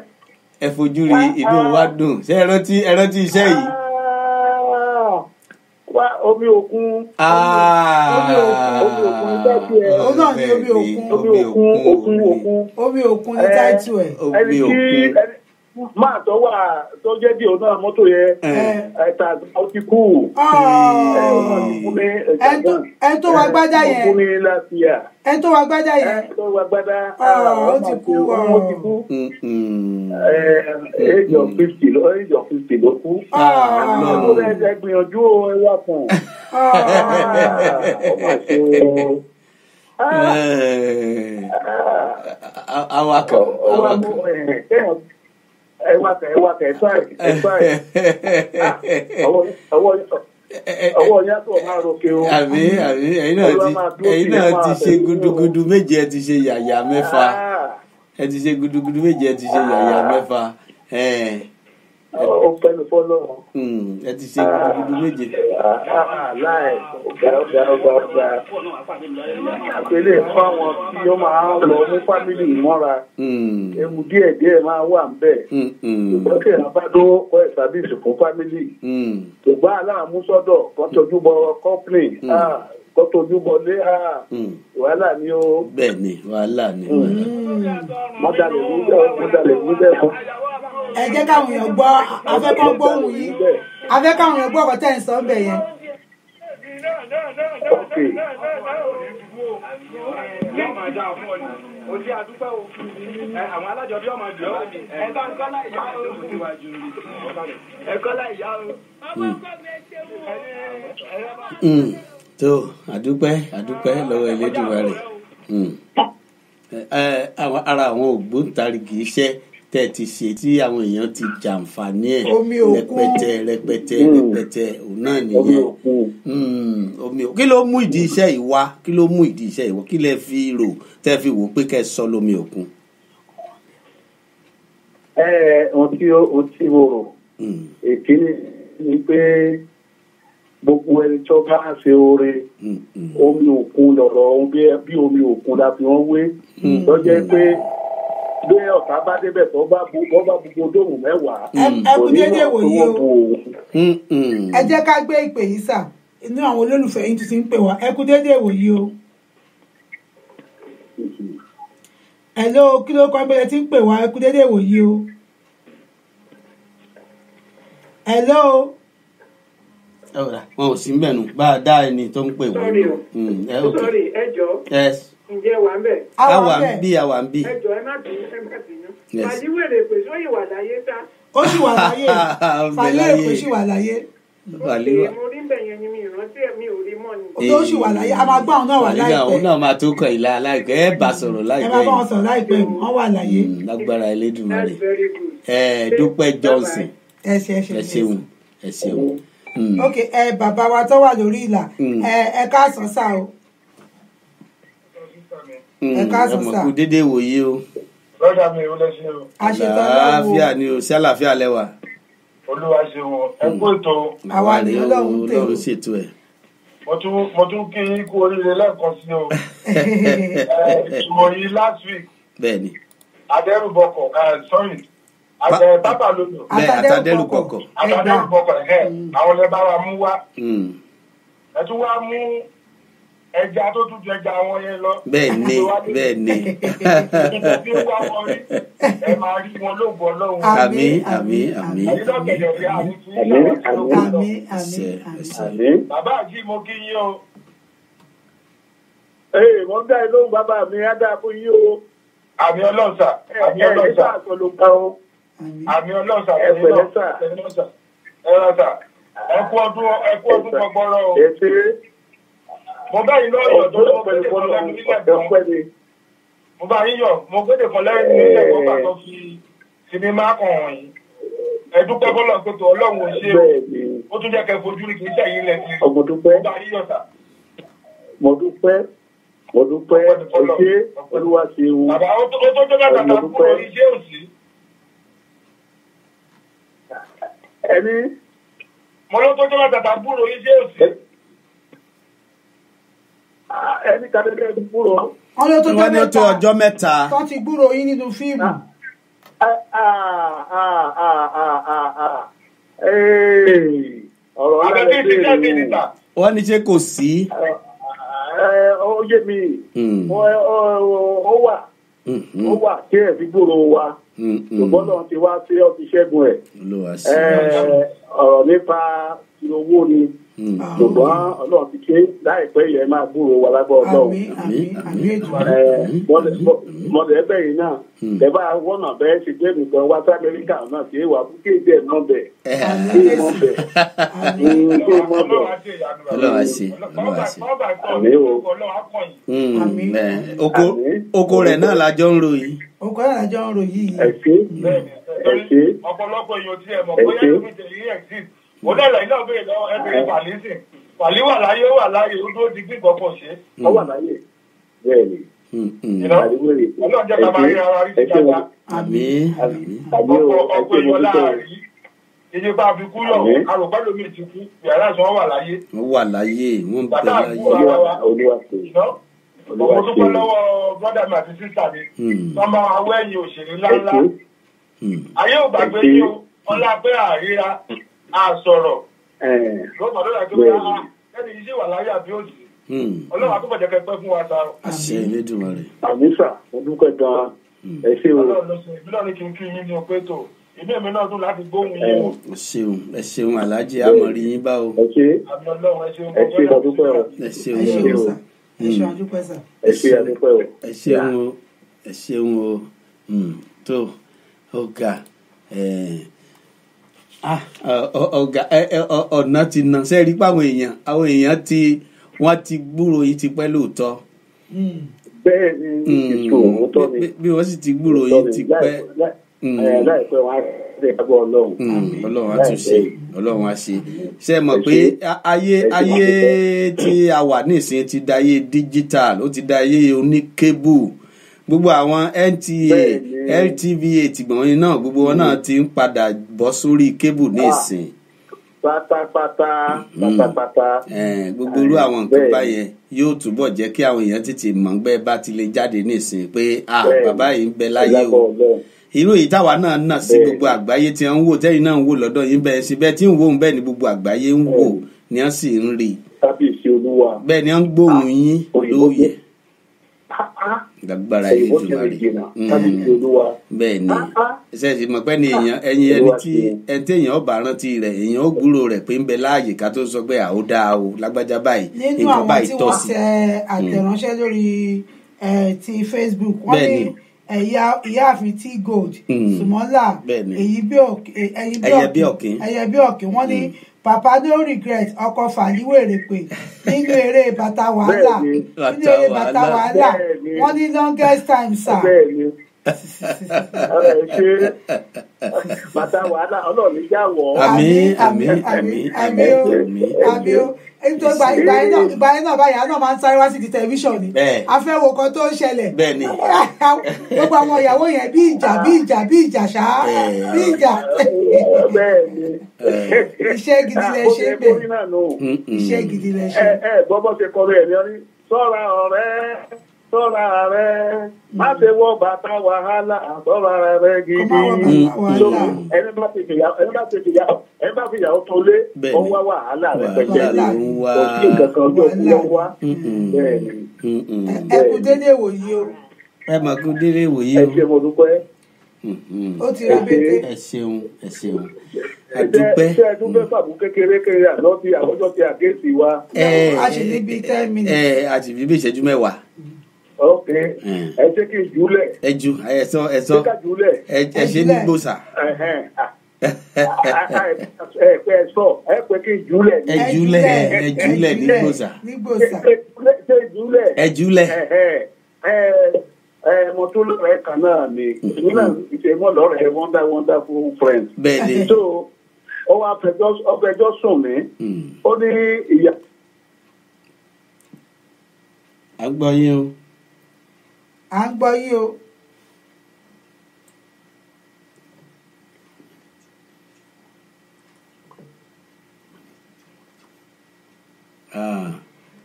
ẹ fojú rí inú wa dùn ṣé ẹ rántí iṣẹ́ yìí. Wá omi òkun. Omi òkun ní táìtù ẹ̀. Ó náà ní omi òkun ní táìtù ẹ̀. Ẹni tí máa tó jẹ́ bí òun náà mọ́tò yẹn ẹ̀ta ó ti kú. Ẹ tó wá gbádá yẹn. Òkun ní láfíà. Ẹ tó wá gbádá yẹn. Ẹ tó wá gbádá. Ó ti kú. Age of 50 ló kú. Ó lè gbìyànjú ẹ wá fún un. Awakọ̀. Ẹwà ọwọ́ yẹn tó máa ròkè o. Àmì ẹ̀yin náà ti ṣe gudugudu méje ẹ ti ṣe yàyà mẹ́fà ẹ ti ṣe gudugudu méje ẹ ti ṣe yàyà mẹ́fà. Ó pẹ́ mi fọ́lọ́. Ẹ ti ṣe gudugudu méje. Láì ọ̀gá. Àpèlé fún àwọn tí ó máa ń lọ mú fámìlì mọ́ra. Ewu díẹ̀ máa wà ń bẹ̀. Ṣùgbọ́n kí èèyàn bá dó kọ́ ìsàbíìsì fún fámìlì. Ṣùgbọ́n aláàmú sọ́dọ̀ kọ́ tọ́jú bọ kọ́pìnì. Kọ́ tọ́jú bọ lé. Wàhálà ni ó. Bẹ́ẹ̀ni wàhálà ni. Mọ́dàlẹ̀ mú bẹ́ẹ̀ fún. Ẹ jẹ́ káwọn èèyàn gbọ́ afẹ́kọ́ gbóhùn yìí afẹ́káwọn èèyàn gbọ́ ọ̀kọ́ tẹ̀ ń sọ ń bẹ̀ yẹn. Àwọn alájọ bí ọmọ jù ọ́ ẹ̀ka ń kọ́lá ìyá o. Ẹ̀kọ́lá ìyá o. Tó àdúpẹ́ lọ́wọ́ Elédùmarè. ara àwọn ògbóǹtarìgì iṣẹ́ tẹ́ ti ṣe tí àwọn èèyàn ti jàǹfààní ẹ̀ rẹpẹtẹ òun náà nìyẹn. Omi òkun kí ló mú ìdí iṣẹ́ yìí wá kí lẹ fi rò tẹ́ fi wò pé kẹ́ sọ lómi òkun. ohun tí mo rò èkíní ni pé gbogbo ẹni tó bá ṣe oore omi òkun lọ̀rọ̀ bí omi òkun la fi wọ́n wé lọ́jọ́ pé bí ọ̀tá bá débẹ̀ tó bá gbogbo dóòmù mẹ́wàá. ẹ kú déédéé wòye o ẹ jẹ́ ká gbé ìpè yìí sà inú àwọn olólùfẹ́ yín ti ń pè wá ẹ kú déédéé wòye o. hello kí ló kọ́ ẹgbẹ́ tí ń pè wá ẹ kú déédéé wòye o. hello. wọn ò sí mbẹ̀ nù bá a dá ẹni tó ń pè wọ́n. sorry ẹ jọ ǹjẹ́ wà ń bẹ̀. àwa ń bí. ẹ jọ ẹ má bínú. màdíwèrè pé sóyè wà láyé sá. ó sì wà láyé fàlẹ́ èpè sì wà láyé. mo rí bẹ̀ yẹn ni mi ìrántí mi ò rí mọ́ ni. ó sì wà láyé a máa gbọ́ àwọn náà wà láìpẹ́. àwọn náà máa tó kọ ìlà láìpẹ́ ẹ bá sọ̀rọ̀ láìpẹ́ ẹ máa bá wọn sọ̀rọ̀ láìpẹ́ wọ́n wà láyé. lágbára Elédùmarè Dúpẹ́ Johnson ẹ ṣeun. ok bàbá wa tó wà lórí ìlà ẹ káàsán sá o. ẹ káàsán sá. ẹ mọ̀ kú déédéé wòye o. lọ́dà mi ò lẹ́sìn o. àlàáfíà ni o sí àlàáfíà lẹ́wà. Olúwa ṣeun ẹ kú ètò. àwa ni Ọlọ́run ṣètò ẹ̀. mo tún kí yín kú oríire lẹ́ẹ̀kan sí o. ìtumọ̀ yìí last week. bẹ́ẹ̀ni. adẹ́rùbọkọ̀ bàbá lónìí. àtàdẹ́rùbọkọ̀. àwọn lè bá wa mú wá. ẹ tún wá mú ẹja tó tún ju ẹja wọn yẹn lọ. bẹ́ẹ̀ni. ìgbà tí ó wá wọn rí ẹ máa rí wọn lóògùn Ọlọ́run. àmín. bàbá àjí mo kí yín o. mo ń dá ẹ lóhùn bàbá mi á dáa fún yín o. àmì ọlọ́sà àmì ọlọ́sà àmì ọlọ́sà ẹ rà sà ẹ kú ọdún gbọgbọrọ o. mo bá yín lọ́yọ̀ tó lọ́wọ́ gbèdè kan lẹ́nu nílẹ̀ gbọ́n. mo bá yín yọ̀ mo gbèdè kan lẹ́nu nílẹ̀ gbọ́n bá tó fi sinimá kan hàn yín. ẹ dúpẹ́ bọ́lá pé tó Ọlọ́run ò ṣe ó tún jẹ́ kẹ́ fojú rí kì í ṣẹ̀yìn lẹ̀ sí. mo bá yín yọ̀ sà. mo dúpẹ́ ẹ̀ṣẹ́ Olúwa ṣe wù. bàbá ó tó jẹ́ mẹ́ta kúrò iṣẹ́ òsì. ẹni. mo ló tó jẹ́ mẹ́ta kúrò iṣẹ́ òsì. ẹni kàdé bẹ́ẹ̀ kúrò. wọ́n ní tó ọjọ́ mẹ́ta. tó ti gbúrò yín nínú fíìmù. ọ̀rọ̀ ńlá ẹ̀ bẹ́ẹ̀ ni. wọ́n ní ṣé kò sí. ó yé mi ó wà kí ẹ̀ fi gbúrò wa ṣùgbọ́n náà ti wá sí ọ́fíì ṣẹ́gun ẹ̀ ọ̀rọ̀ nípa owó ni ṣùgbọ́n Ọlọ́run ti ṣe láìpẹ́ yẹn máa gbúrò wa lágbọ́ Ọlọ́run mọ̀lẹ́ ẹgbẹ́ yìí náà ẹ̀bá wọ́nà bẹ́ẹ̀ ṣe gbé nìkan wá sí Amẹ́ríkà náà kí èèwà fún kéde ẹ̀ mọ́ bẹ̀ oko rẹ̀ náà lájọ ń ròyìn. ọ̀pọ̀lọpọ̀ èèyàn tí ẹ mọ̀ bóyá ló fi tẹ̀lé exit mo lẹ́lẹ̀ iná bẹ́ẹ̀ lọ ẹgbẹ̀rún pàlísìn pàlí wà láyé ó tó di gbígbọ́ pọ̀ ṣe. ó wà láyé bẹ́ẹ̀ ni. Ọlọ́run jẹ́ ká máa rí ara rí sí dáadáa. àmín. ọ̀pọ̀ èèyàn láàárín iye bá fi kú yọ̀ àròpẹ́ lómi ti kú yàrá ìṣọ́ wọ́n wà láyé. wọ́n bẹ láyé. Mo dúpẹ́ lọ́wọ́ brọ́dà mi àti sísà mi. Wọ́n máa wá ẹ̀yìn òṣèré ńláńlá. Ayé ò gbàgbé yín o, ọlá pé àríra, àsọ̀rọ̀. Lọ́pàá lọ́dà tó bá ẹni yìí ṣì wà láyé àbí òsì. Ọlọ́run àtúbọ̀ jẹ́ kẹpẹ́ fún wa sáà. àṣẹ Elédùmarè. Àmísà, mo dúpẹ́ gan-an. Ẹ ṣé o. Ọlọ́run ló ṣe ìbílẹ̀ ní kí n kí yín ní ọpẹ́ tó. Inú èmi náà dùn láti gbóhùn yín o. ẹ ṣeun Alhaji àmọ̀rí yín bá o. Ẹ ṣé ọdúpẹ́ o. ẹ ṣeun ẹ ṣeun o tó ọ̀gá ọ̀nà ti nà sẹ́ẹ̀rí pé àwọn èèyàn wọ́n ti gbúrò yìí ti pẹ́ lóòótọ́ bẹ́ẹ̀ ni ètò òótọ́ ni. bí wọ́n sì ti gbúrò yín ti pẹ́. láìpẹ́ wọn á lè gbọ́ ọlọ́run. ọlọ́run á tún ṣe ọlọ́run á ṣe ṣe mọ̀ pé ayé tí a wà nísìnyí ti da ayé digital ó ti da ayé oníkébù gbogbo àwọn NTA LTVA tìgbọ̀n yín náà gbogbo wọn náà ti ń padà bọ́ sórí kébù nísìn. pátápátá. gbogbo irú àwọn nǹkan báyẹn yóò túbọ̀ jẹ́ kí àwọn èèyàn tètè mọ̀ bẹ́ẹ̀ bá ti lè jáde nísìn pé bàbá yìí ń bẹ láyé o irú èyí táwa náà nà sí gbogbo àgbáyé tí wọ́n ń wò tẹ́yìn náà ń wò lọ́dọ̀ yín bẹ́ẹ̀ sí bẹ́ẹ̀ tí ń wò ń bẹ́ẹ̀ ni gbogbo àgbáyé ń wò ni wọ́n sì ń rí bẹ́ẹ̀ ni wọ́n ń gbóhùn yín lóye gbàgbára yìí jùmọ̀ rí bẹ́ẹ̀ ni ṣe ti mọ̀ pé ní ẹni tí èèyàn ọba rántí rẹ̀ èèyàn ó gbúrò rẹ̀ pé ń bẹ láàyè ká tó sọ pé àó dáa o lágbájá báyìí nǹkan báyìí tọ́ sí. nínú àwọn tí wọ́n tẹ àtẹ̀ránṣẹ́ lórí ti Facebook wọ́n ní ìyáàfin T Gold Sùmọ́là ẹyẹ bí ọ̀kín wọ́n ní papa no regret ọkọ fàlíwèrè pé nínú eré bàtà wàhálà wọ́n ní longest time sir. bàtà wàhálà ọlọ́run ní já wọ̀. àmín o nítorí ìgbà yẹn náà báyìí náà máa ń sáré wá sí di tẹlifíṣàn ni afẹ́wò kan tó ń ṣẹlẹ̀ gbogbo àwọn ìyàwó yẹn bí ìjà ṣáá bí ìjà iṣẹ́ gidi lẹ ṣe ń bẹ̀ iṣẹ́ gidi lẹ ṣe. gbọ́dọ̀ ṣe kọ́ lóye ní sọ́ra ọ̀rẹ́ sọ́ra rẹ̀ má ṣe wọ bàtà wàhálà sọ́ra rẹ̀ gidi. ẹni bá fi ìyàwó tó lé ó wá wàhálà rẹ̀ pẹ̀jẹ́ kò sí nǹkan kan tó kú lọ́wọ́ wá. ẹ kú délé ìwòyí o. ẹ mà kú délé ìwòyí o. ẹ ṣe mo dúpẹ́. ó ti rẹ bété. ẹ ṣeun a dúpẹ́. ṣé ẹ dúpẹ́ fàbù kékeré àná tí àwọ́jọ́ ti àgéèsì wa. a sì ní bíi 10 minutes. a sì fi bí ìṣẹ́jú mẹ́wàá. ok ẹ ṣe kí n jùlẹ̀. ẹ ju ẹ̀sọ́ ẹ ṣe ní gbòòsà. ẹ pẹ́ kí n jùlẹ̀. ẹ jùlẹ̀ ní gbòòsà. ẹ jùlẹ̀. mo tún lọ́rẹ̀ẹ́ kan náà ni èmi náà ṣe mọ́ lọ́rẹ̀ẹ́ wonderful friend. bẹ́ẹ̀ni. so ó wá fẹjọ́ sùn mí ó ní ìyá. à ń gbọ́ yín o. à ń gbọ́ yín o.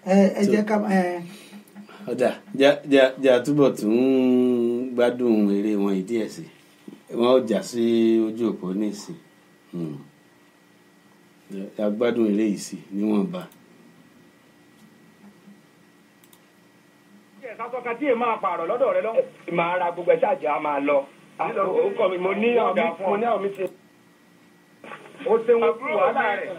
ẹ jẹ́ ká ọ̀dà jà túbọ̀ tún gbádùn eré wọn ìdí ẹ̀ sí wọn ó jà sí ojú òpó nísìn a gbádùn eré yìí sí níwọ̀nba. sásọ̀ka tí èèmọ̀ àpààrọ̀ lọ́dọ̀ rẹ lọ́wọ́ máa ra gbogbo ẹ̀ṣẹ̀ àjẹ́ a máa lọ. mo ní àwọn mi ti. ó ṣe wọn fún wàhálà rẹ̀.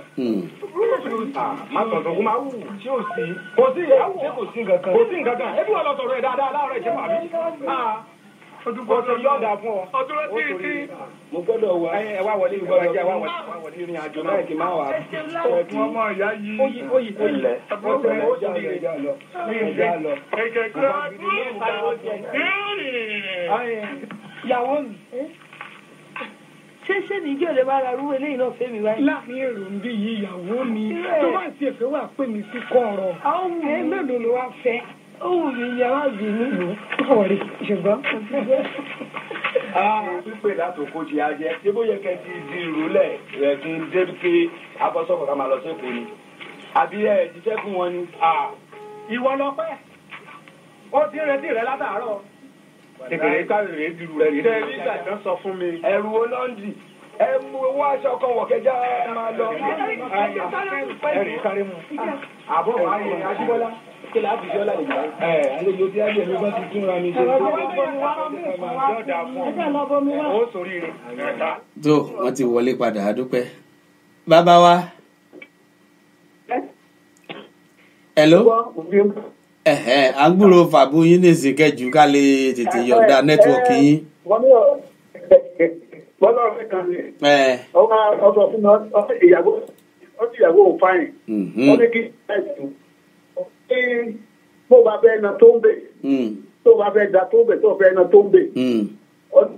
má sọ̀tọ̀ kó máa wù tí ò sí. kò sí ìyàwó kò sí nǹkan kan. kò sí nǹkan kan ebi wọn lọ sọ̀rọ̀ ẹ̀ dáadáa láàárọ̀ ìṣẹ́ pàmí. ó ṣe yọ̀ọ̀dà fún ọ. ọdún tí mo gbọ́dọ̀ wá ẹ wá wọlé ìgbọ́ ẹ̀jẹ̀ wá wọlé ìrìn àjò náà kì í máa wà. ẹ̀fún ọmọ ìyá yìí. ó yí ilẹ̀ ó ṣe ó ṣe ìjà lọ. ẹ̀jẹ̀ tó ìyàwó mi ṣé níjọ́ lè bá ra rú eléyìí náà fẹ́mi wáyé. láàrin èrò ń bí yìí ìyàwó mi tó bá ti ẹ̀fẹ́ wà pé mi sí kọ́ ọ̀rọ̀ ẹ mélòó ló wá fẹ́. ó wù mí ìyá wá bí nínú ọ̀rẹ́ ṣùgbọ́n. pípé látòkó ti ajẹ́ ṣé bóyá kẹ́ ti di ìrúlẹ̀ rẹ̀ kí n dé pé abọ́sọ̀kọ̀ ká máa lọ sẹ́kọ̀ọ́ ni àbí ẹ̀ jíṣẹ́ fún wọn ni. ìwọ lọ pẹ́ ó ti retí rẹ látàárọ̀. kékeré káàrèrè dìrú rẹ̀ rí. tẹ̀lifíṣà kan sọ fún mi. ẹ̀rù olóńdì ẹ mú owó aṣọ kan wọ̀ kẹjá máa lọ. ẹ̀rìn kárí mu. àbọ̀ ayé Ajíbọ́lá kí la fi ṣọ́lá ìgbà. àlejò tí a lè mi bá ti tún ra mi ṣe. ó sórí rẹ̀. tó wọ́n ti wọlé padà á dúpẹ́. bàbá wa. hello. à ń gbúrò fàbú yín ní ìsìnkẹjù ká lè tètè yọ̀ǹda nẹ́tíwọ̀kì yín. bọ́lá ọ̀rẹ́ kan ni ọ̀sọ̀ fún mi ìyàwó fáìn ó ní kí bó bá fẹ́ na tó ń bè tó bá fẹ́ da tó ń bè tó fẹ́ na tó ń bè ó ní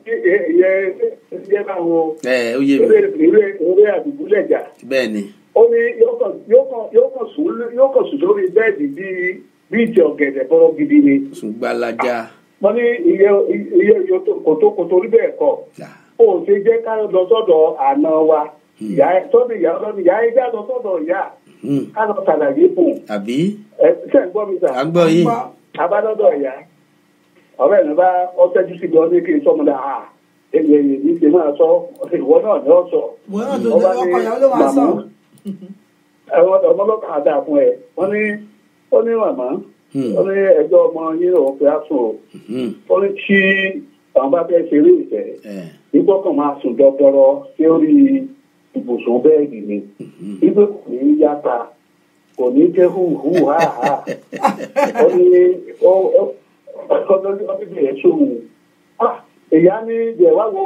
ìyẹn báwọn eré àdùgbúlẹ̀jà bẹ́ẹ̀ni ó ní yóò kàn sùn lórí bẹ́ẹ̀dì bí ìtì ọ̀gẹ̀dẹ̀ bọ́rọ̀ gidi ni. ṣùgbọ́n mo ní iye kòtò rí bẹ́ẹ̀ kọ́ ó ṣe jẹ́ ká lọ sọ́dọ̀ àna wa ìyá ẹja lọ sọ́dọ̀ ìyá ká lọ ṣàlàyé fún un. àbí. ṣe ń gbọ́ mi sà. àgbọ̀ yìí. abádọ́dọ̀ ìyá ọ̀rẹ́ mi bá ọ̀sẹ́jú sí gan ní kí n sọ́mu náà èyí ní ṣe máa sọ ìwọ náà ni ó sọ. ìwọ náà tó lè ọkọ ìyàwó ló máa sọ. ẹ̀wọ̀n ọmọlọ́kàn àdá fún ẹ wọ́n ní ó ní màmá ó ní ẹjọ́ ọmọ yín ò fẹ́ sùn ó ní tí àwọn bá fẹ́ ṣeré ìfẹ́ ìgbọ́kàn máa sùn dọ́dọ́rọ́ sí orí ibùsùn bẹ́ẹ̀dì ni ibẹ̀ kò ní yáta kò ní jẹ́ hùhù háàhá ó ní ọdún bẹ̀rẹ̀ sóhun ìyá ní ìjẹ̀wá wo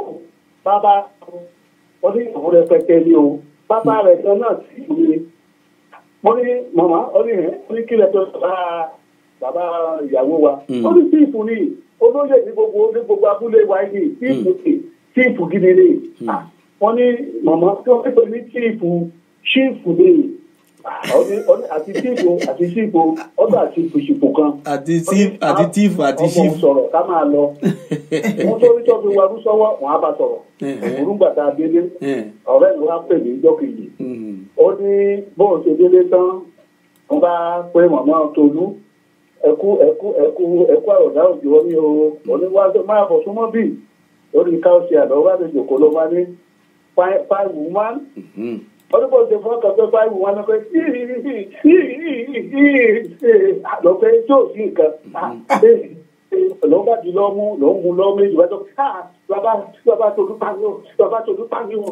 bàbá ó ní ìyàwó rẹpẹtẹ ni o bàbá rẹ̀ kan náà sì ní wọ́n ní màmá ó ní kílẹ̀ tó bàbá ìyàwó wa ó ní tíìpù ni olóyè ní gbogbo abúlé wa yìí tíìpù gidi ni wọ́n ní màmá tí wọ́n pè ní tíìpù ni àti tíìpù ọdún àti ìpìṣìpù kan àti tíìpù àti ọmọ sọ̀rọ̀ ká máa lọ wọ́n tó rí tọ́jú wa rúṣọ́wọ́ wọn á bá sọ̀rọ̀ òrùngbàtà délé ọ̀rẹ́ mi wá pè ní ìjọ kejì ó ní bóun ṣe délé tán wọ́n bá pé màmá Tolú ẹkú àròdá òjò ní o oníwájú máa bọ̀ súnmọ́ bíi lórí káwọ́sì àlọ́ wá lè jòkó ló máa ní 5 woman ọdúnbọ̀ ṣe fún ọkọ̀ pé 5 woman lọ́pẹ́ àlọ́pẹ́ tí ò sí nǹkan lọ́wọ́ bá di lọ́mú lọ́wọ́ mú lọ́mú èyí wá tó bàbá Tolú pàmì o bàbá Tolú pàmì o.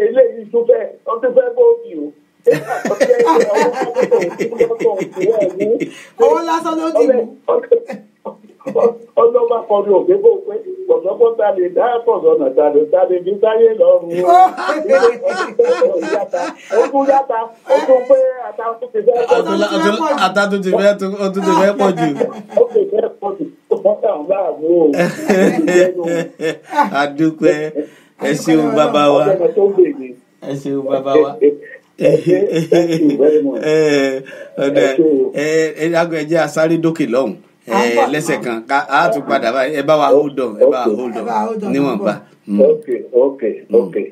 Eléyìí tó fẹ́ ọdún fẹ́ bóògì o. Ọwọ́ lásán ló dìbò. Ọlọ́ba kọrin òkè bò pé pọ̀sọ́pọ̀ta lè dá pọ̀sọ̀nà tàdé bí sáyé lọ́rùn o. Ó tún yàtà ó tún pé àtàkùn ti fẹ́ pọ̀ jù. àtàkùn ti fẹ́ pọ̀ jù. Ó ti fẹ́ pọ̀ jù. Adúpẹ́ ẹ ṣeun bàbá wa ẹ ṣeun bàbá wa ẹ jẹ́ asáré dókè lọ́hùn lẹ́sẹ̀ kan a tún padà báyìí ẹ bá wa hold on níwọ̀nba. Okay.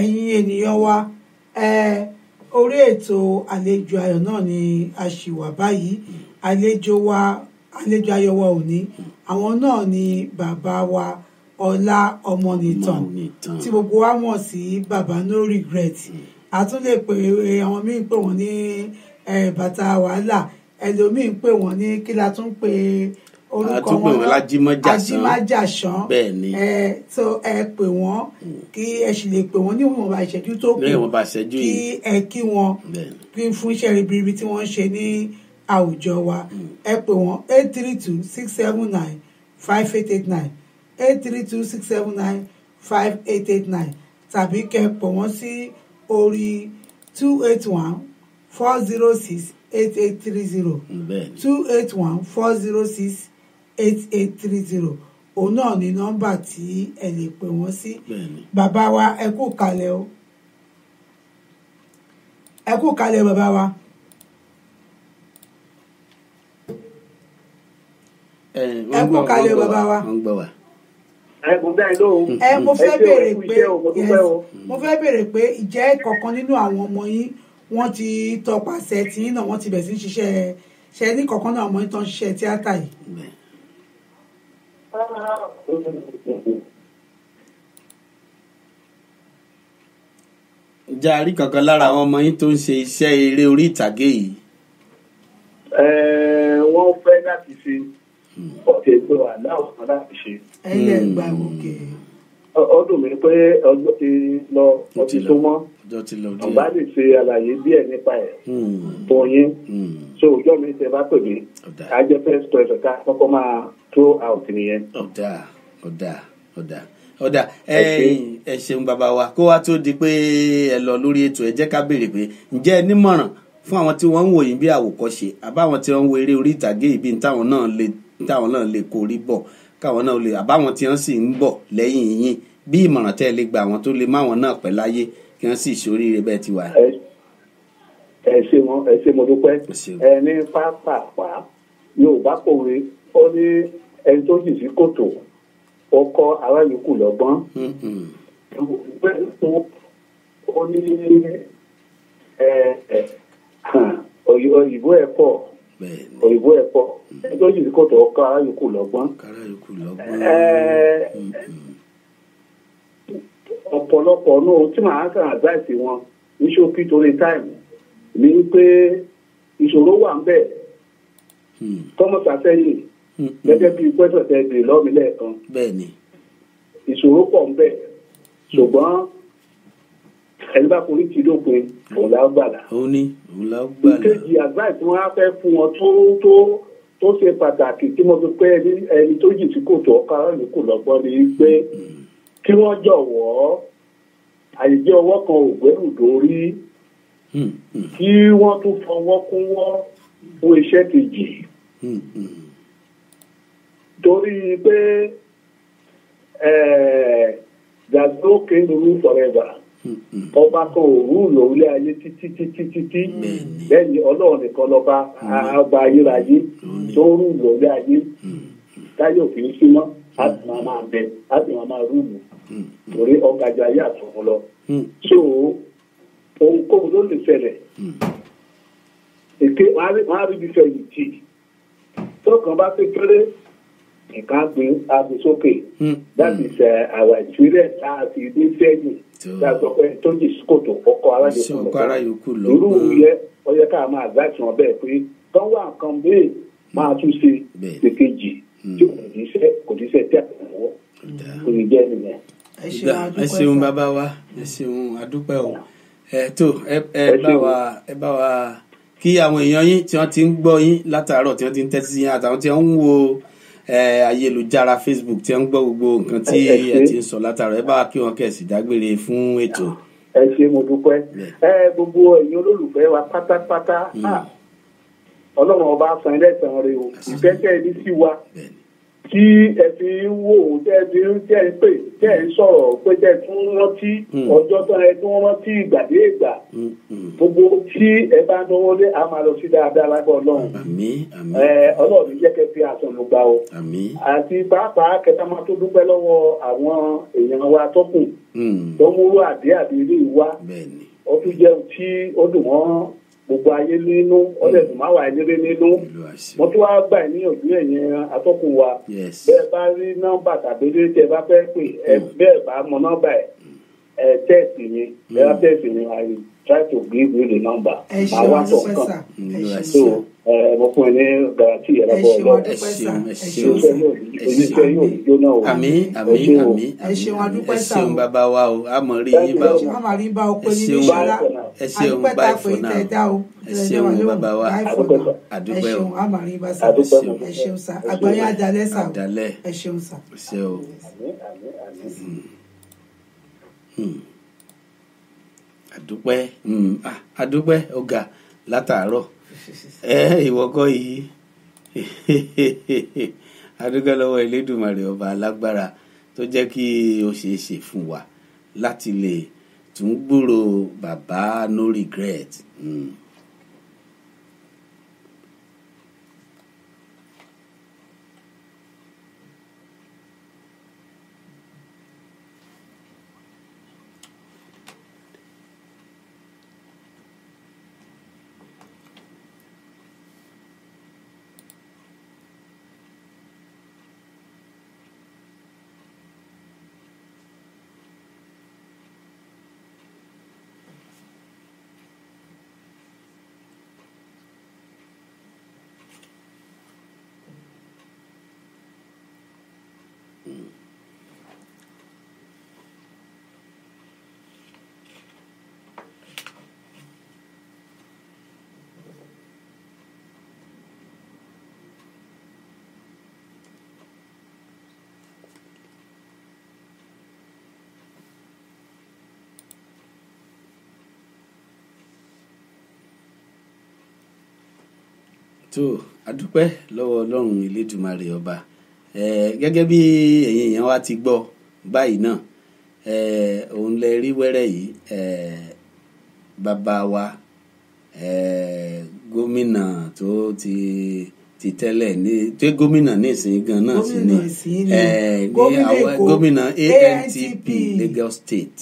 ẹ̀yin ènìyàn wa orí ètò àlejò ayọ̀ náà ni a ṣì wà báyìí àlejò ayọ̀ wa òní àwọn náà ni bàbá wa Ọlá Ọmọnìtàn tí gbogbo wa mọ̀ sí bàbá no regret a tún lè pè àwọn míì pè wọ́n ní bàtà wàhálà ẹlòmíì pè wọ́n ní kí la tún pè orúkọ wọn Ajímájàsán so ẹ pè wọ́n kí ẹ sì lè pè wọ́n ní ìwọ̀nba ìṣẹ́jú tó kù kí ẹ kí wọn kí fún iṣẹ́ ribiribi tí wọ́n ṣe ní àwùjọ wa ẹ pè wọ́n 832-679-5889 832-679-5889 tàbí kẹ́ pè wọ́n sí orí 281-406-8830 281-406-8830 òun náà ni nọ́mbà tí ẹ lè pè wọ́n sí. Bàbá wa ẹ kú kalẹ̀ o ẹ kú kalẹ̀ bàbá wa. ẹ kú kalẹ̀ bàbá wa. mo fẹ́ béèrè pé mo fẹ́ béèrè pé ìjẹ́ kọ̀ọ̀kan nínú àwọn ọmọ yín wọ́n ti tọpasẹ̀ tí náà wọ́n ti bẹ̀ sí ṣiṣẹ́ ṣe ní kọ̀ọ̀kan náà ọmọ yín tó ń ṣiṣẹ́ tíátà yìí. ǹjẹ́ a rí kankan lára àwọn ọmọ yín tó ń ṣe iṣẹ́ eré orí ìtàgé yìí. wọ́n fẹ́ láti ṣe ọ̀tẹ̀ tó aláwọ̀ kan láti ṣe. ẹ̀yẹ gbà òkè. ọdún mi pé ọjọ́ ti lọ ọtí tó mọ́ ọba lè ṣe àlàyé díẹ̀ nípa ẹ̀ fún yín so ọjọ́ mi tẹ bá pè mí ká jẹ́ first question ká kọ́kọ́ máa throw out nìyẹn. ọ̀dà ẹ ṣeun bàbá wa kó wá tó di pé ẹ lọ lórí ètò ẹ jẹ́ ká béèrè pé ǹjẹ́ ẹ nímọ̀ràn fún àwọn tí wọ́n ń wò yín bí àwòkọ́ṣe àbáwọn tí wọ́n ń wo eré orí ìtàgé yìí bí táwọn náà lè kórí bọ̀ káwọn náà lè àbáwọn tí wọ́n sì ń bọ̀ lẹ́yìn yín bí ìmọ̀ràn tẹ́ ẹ lè gba àwọn tó lè máwọn náà pẹ́ láyé kí wọ́n sì ṣoríire bẹ́ẹ̀ ti wà. ẹ ṣe mo dúpẹ́ ní pápápá Yorùbá pòwe ó ní ẹni tó jì sí kòtò ó kọ́ ará yòókù lọ́gbọ́n ó ní òyìnbó ẹ̀ pọ̀ ẹni tó jì sí kòtò ó kọ́ ará yòókù lọ́gbọ́n. ọ̀pọ̀lọpọ̀ náà tí màá kàn advice wọn ní ṣókí torí time ní pé ìṣòro wà ń bẹ̀ Thomas Asẹ́yìn gẹ́gẹ́ bí pẹ́sọ̀ tẹ́ gbé lọ́mí lẹ́ẹ̀kan ìṣòro pọ̀ ń bẹ̀ ṣùgbọ́n ẹni bá forí ti dópin òun la gbàlà. ìkejì advice wọn á fẹ́ fún wọn tó ṣe pàtàkì tí mo fi pé ẹni tó jì sí kòtò ọkọ aráàlú kò lọ́gbọ́n ni pé kí wọ́n jọ̀wọ́ àyèjẹ́ ọwọ́ kan ò gbẹ́rù dórí kí wọ́n tún fọwọ́ kún wọ́n fún iṣẹ́ kejì torí pé there's no king rule forever ọba kan ò rú lórílẹ̀ ayé títí lẹ́yìn Ọlọ́run nìkan lọ́ba ọba ayérayé tó rú lórílẹ̀ ayé táyé òfin símọ́ láti máa bẹ láti máa rúùlù torí ọ̀gájà ayé àtọ̀hún lọ. so ohunkóhun ló lè ṣẹlẹ̀ èké wọ́n á rí ibi fẹ̀yìntì tọkàn bá fi kéré nǹkan gbé sókè that is our experience láti ní sẹ́yìn láti ọ̀pẹ tó jì sí kòtò ọkọ̀ aráyòkú lọ irú yẹ ọyẹ ká máa gbàtì wọn bẹ́ẹ̀ pé kán wà nǹkan bẹ́ẹ̀ máa tún ṣe èkejì tí kò ní sẹ́ tẹ́ àtẹ̀wọ́ kò ní jẹ́ nìyẹn. ẹ ṣeun bàbá wa ẹ ṣeun adúpẹ́ o ẹ bá wa kí àwọn èèyàn yín tí wọ́n ti ń gbọ́ yín látàárọ̀ tí wọ́n ti ń tẹ́tí yín àtàwọn tí wọ́n ń wo ayélujára Facebook tí wọ́n ń gbọ́ gbogbo nǹkan tí ẹ ti ń sọ látàárọ̀ ẹ bá wa kí wọn kẹ̀sì dágbére fún ètò. ẹ ṣe mo dúpẹ́ gbogbo ẹ̀yin olólùfẹ́ wa pátápátá Ọlọ́run ọba san ẹlẹ́sàn rẹ o ìfẹ́kẹ́ ẹni sí wa tí ẹ fi ń wò ó tẹ́ ẹ fi ń tẹ́ ẹ pè tẹ́ ẹ ń sọ̀rọ̀ pé tẹ́ ẹ tún rántí ọjọ́ tán ẹ tún rántí ìgbàdé ìgbà gbogbo tí ẹ bá ń dánwó lé a máa lọ sí dáadáa lágbó Ọlọ́run Ọlọ́run jẹ́ kẹ́ fi àsọ̀nù gbà o àti pàápàá kẹta máa tó dúpẹ́ lọ́wọ́ àwọn èèyàn wa tọ́kùn tó múrú àdéhàdé wa ó tún jẹ́ tí ó dùn wọ́n gbogbo ayé nínú ọlẹ́dùn máa wà nílé nínú mo tún wá gbà níyànjú ẹ̀yin atọ́kùn wa bẹ́ẹ̀ bá rí nọ́mbà tàbí ilé tí ẹ bá fẹ́ pè ẹ bẹ́ẹ̀ bá mọ nọ́mbà ẹ tẹ́ẹ̀sì mi bẹ́ẹ̀ bá tẹ́ẹ̀sì mi I will try to give you the number máa wá tọ̀ kàn so mo fún ẹ ní garanti yẹn lọ́wọ́ ọlọ́run oníṣẹ́ yóò jóná o. àmín ẹ ṣeun adúpẹ́ sá o ẹ ṣeun bàbá wa o a mọ̀ rí yín bá o ẹ ṣeun ẹ ṣeun báyìí fún náà ẹ ṣeun bàbá wa àdúpẹ́ o ẹ ṣeun sá àgbáyé àdálẹ́ sá o ẹ ṣeun sá. àdúpẹ́ ọ̀gá látàárọ̀ ìwọ́kọ́ yìí adúgbò lọ́wọ́ Elédùmarè ọba alágbára tó jẹ́ kí ó ṣeé ṣe fún wa láti lè tún gbúrò bàbá no regret. tó adúpẹ́ lọ́wọ́ ọlọ́run elédùmarè ọba gẹ́gẹ́ bí ẹ̀yin èèyàn wa ti gbọ́ báyìí náà òun lẹ rí wẹ́rẹ́ yìí bàbá wa gómìnà tó ti tẹ́lẹ̀ ní tí gómìnà nísìnyí gan náà sí ní gómìnà ANTP Lagos State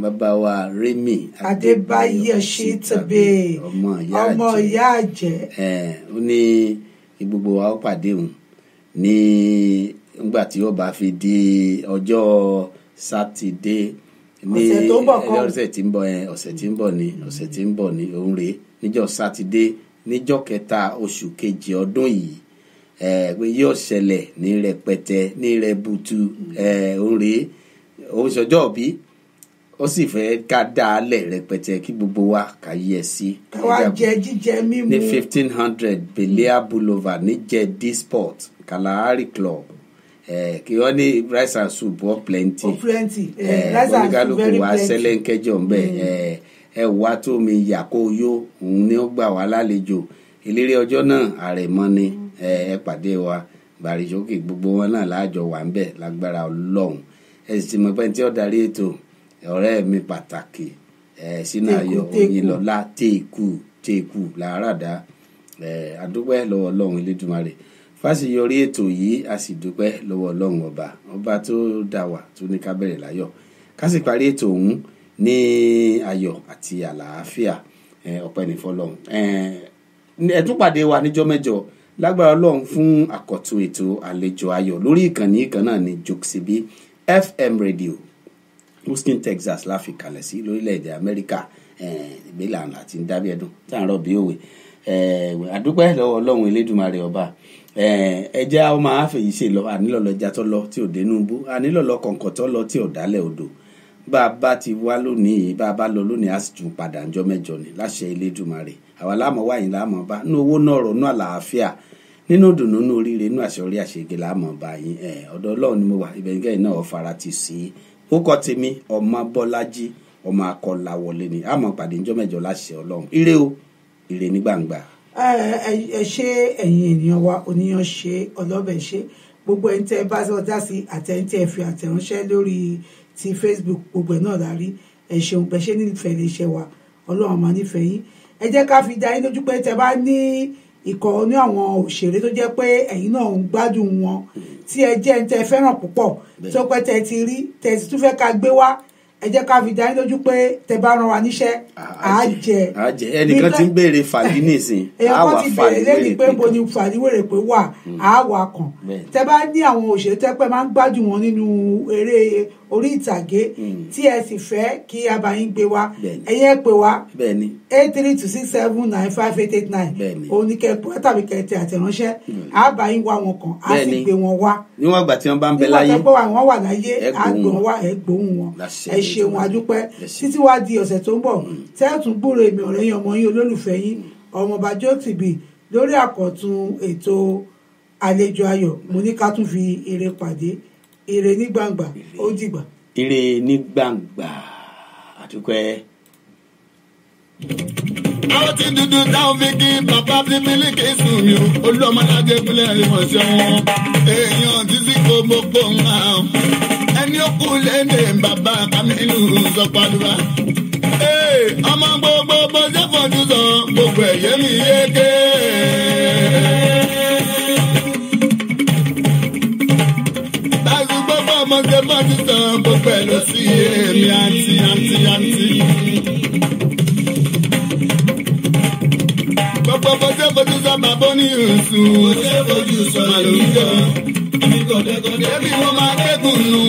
bàbá wa Remi Adébáyọ̀ Ṣítàbé ọmọ ìyá àjẹ́ ó ní gbogbo wa ó pàdé òun ní nígbà tí ó bá fi di ọjọ́ sátidé ní ọ̀sẹ̀ tí ń bọ̀ ní òun rèé níjọ́ sátidé níjọ́ 3 oṣù kejì ọdún yìí pé yóò ṣẹlẹ̀ ní rẹpẹtẹ ní rẹbutu òun rèé òun ṣọjọ́ bí ó sì fẹ́ ká dá a lẹ̀ rẹpẹtẹ kí gbogbo wa kà yẹ sí. káwá jẹ jíjẹ mímu ní 1500 Belia Boulevard ní Jedi Sport Kalahari Club kí wọ́n ní rice and soup wọ́n plenty oníkálukú wa sẹ́lẹ̀ ń kẹjọ ń bẹ̀ ẹ wá tó mi yà kó yó òun ni ó gbà wá lálejò eléré ọjọ́ náà àrẹ̀mọ ni ẹ pàdé wa Bàrìṣókè gbogbo wọn náà láàjọ wà ń bẹ̀ lágbára Ọlọ́run ẹ sì ti mọ̀ pé tí ó darí ètò ọ̀rẹ́ mi pàtàkì Sinayo Oyinlọlá téèkù làáràdá àdúpẹ́ lọ́wọ́ Ọlọ́run Elédùmarè fásiyọrí ètò yìí a sì dúpẹ́ lọ́wọ́ Ọlọ́run ọba tó dá wa tó ní ká bẹ̀rẹ̀ láyọ̀ ká sì parí ètò ọ̀hún ní ayọ̀ àti àlàáfíà ọpẹ́ ní fọ́lọ́run ẹ tún pàdé wa níjọ́ mẹ́jọ lágbára Ọlọ́run fún àkọ́tún ètò àlejò ayọ̀ lórí ìkànnì kan náà ní Jokesibi FM radio Houston Texas láfi kalẹ̀ sí lórílẹ̀‐èdè Amẹ́ríkà ìgbélànà àti dábìẹ́dùn tí à ń rọ̀ bí òwe àdúpẹ́ lọ́wọ́ Ọlọ́run Elédùmarè ọba ẹjẹ́ a máa fèyí ṣe lọ ànílọ́lọ́ ẹja tó lọ tí ò dénúbú ànílọ́lọ́ kọ̀ǹkọ̀ tó lọ tí ò dálẹ̀ odò bá a bá ti wá lónìí bá a bá lọ lónìí a sì tún padà ńjọ́ mẹ́jọ ni láṣẹ Elédùmarè àwa láàmú wáyé láàmú bá nínú owó náà rọ̀ nínú àlàáfíà nínú dùnú nínú oríire nínú àṣẹ orí àṣegé láàmú bá yín ọ̀dọ̀ Ọlọ́run ni mo wà ibẹ̀ náà ọ̀ fara ti sí i ó kọ́ tèmi ọmọ Bọ́lájí ọmọ Akọ́láwọlé ni àmọ́ pàdé ńjọ́ mẹ́jọ láṣẹ Ọlọ́run ire o ire ní gbangba. ẹ ṣe ẹ̀yin ènìyàn wa oníyan ṣe ọlọ́bẹ̀ ṣe gbogbo ẹni tẹ́ bá sọ dá sí àtẹ̀yìn tẹ́ fi àtẹ̀ránṣẹ́ lórí ti Facebook gbogbo ẹ̀ náà la rí ẹ ṣeun bẹ́ẹ̀ ṣe nífẹ̀ẹ́ lè ṣe wa Ọlọ́run máa nífẹ̀ẹ́ yín ẹ jẹ́ ká fi dá yín lójú pé tẹ́ bá ní ikọ̀ ní àwọn òṣèré tó jẹ́ pé ẹ̀yin náà ń gbádùn wọn tí ẹ jẹ́ ń tẹ́ fẹ́ràn púpọ̀ tó pẹ́ tẹ́ ti rí tẹ́ sì tún fẹ́ ká gbé wá ẹ jẹ́ ká fi dá yín lójú pé tẹ́ bá rán wa níṣẹ́ àá jẹ ẹnìkan ti ń béèrè fàlí nìsín èèyàn kan ti béèrè lẹ́yìn pé bo ni fàlíwèrè pé wà àá wà kàn tẹ́ bá ní àwọn òṣèré tẹ́ pẹ́ máa ń gbádùn wọn nínú eré orí ìtàgé tí ẹ sì fẹ́ kí a bá yín gbé wá ẹ̀yin ẹ pè wá 8326795889 òun ni kẹ́ pẹ́ tàbí kẹ́ tẹ àtẹ̀ránṣẹ́ àá bá yín wá wọn kàn á sì gbé wọn wá níwọ̀n ìgbà tí wọ́n bá ń bẹ láyé níwọ̀n ìgbà tí wọ́n wà láyé á gbé wọn wá ẹ gbóhùn wọn ẹ ṣeun adúpẹ́ títí wá di ọ̀sẹ̀ tó ń bọ̀ tẹ́ẹ̀tún gbúrò èmi ọ̀rẹ́ yín ọmọ yín olólùfẹ́ yín ọmọọba Jokesibi lórí àkọ́tún ètò àlejò ayọ̀ mo ní ká tún fi ire pàdé ire ní gbangba ó dìgbà. ire ní gbangba àdúpẹ́. àwọn tí dúdú táwọn fi kí bàbá bí mílíkì sùn mí o olúọmọdé gúnlẹ̀ ìmọ̀ṣẹ́ wọn èèyàn títí kò gbogbo nǹkan ẹni ó kú léde bàbá Kamilu sọpàdùbà ọmọ gbogbo bó ṣe fojú sọ gbogbo ẹ̀yẹ́ mi yéké. láti gbogbo ọmọ ṣe fojú sọ gbogbo ẹ̀ lọ sí èmi àǹtí. gbogbo bó ṣe fojú sọ bàbá ní ìrùsù bó ṣe fojú sọ màlúù jọ. ẹbí wọn máa gbẹ́gùn nù.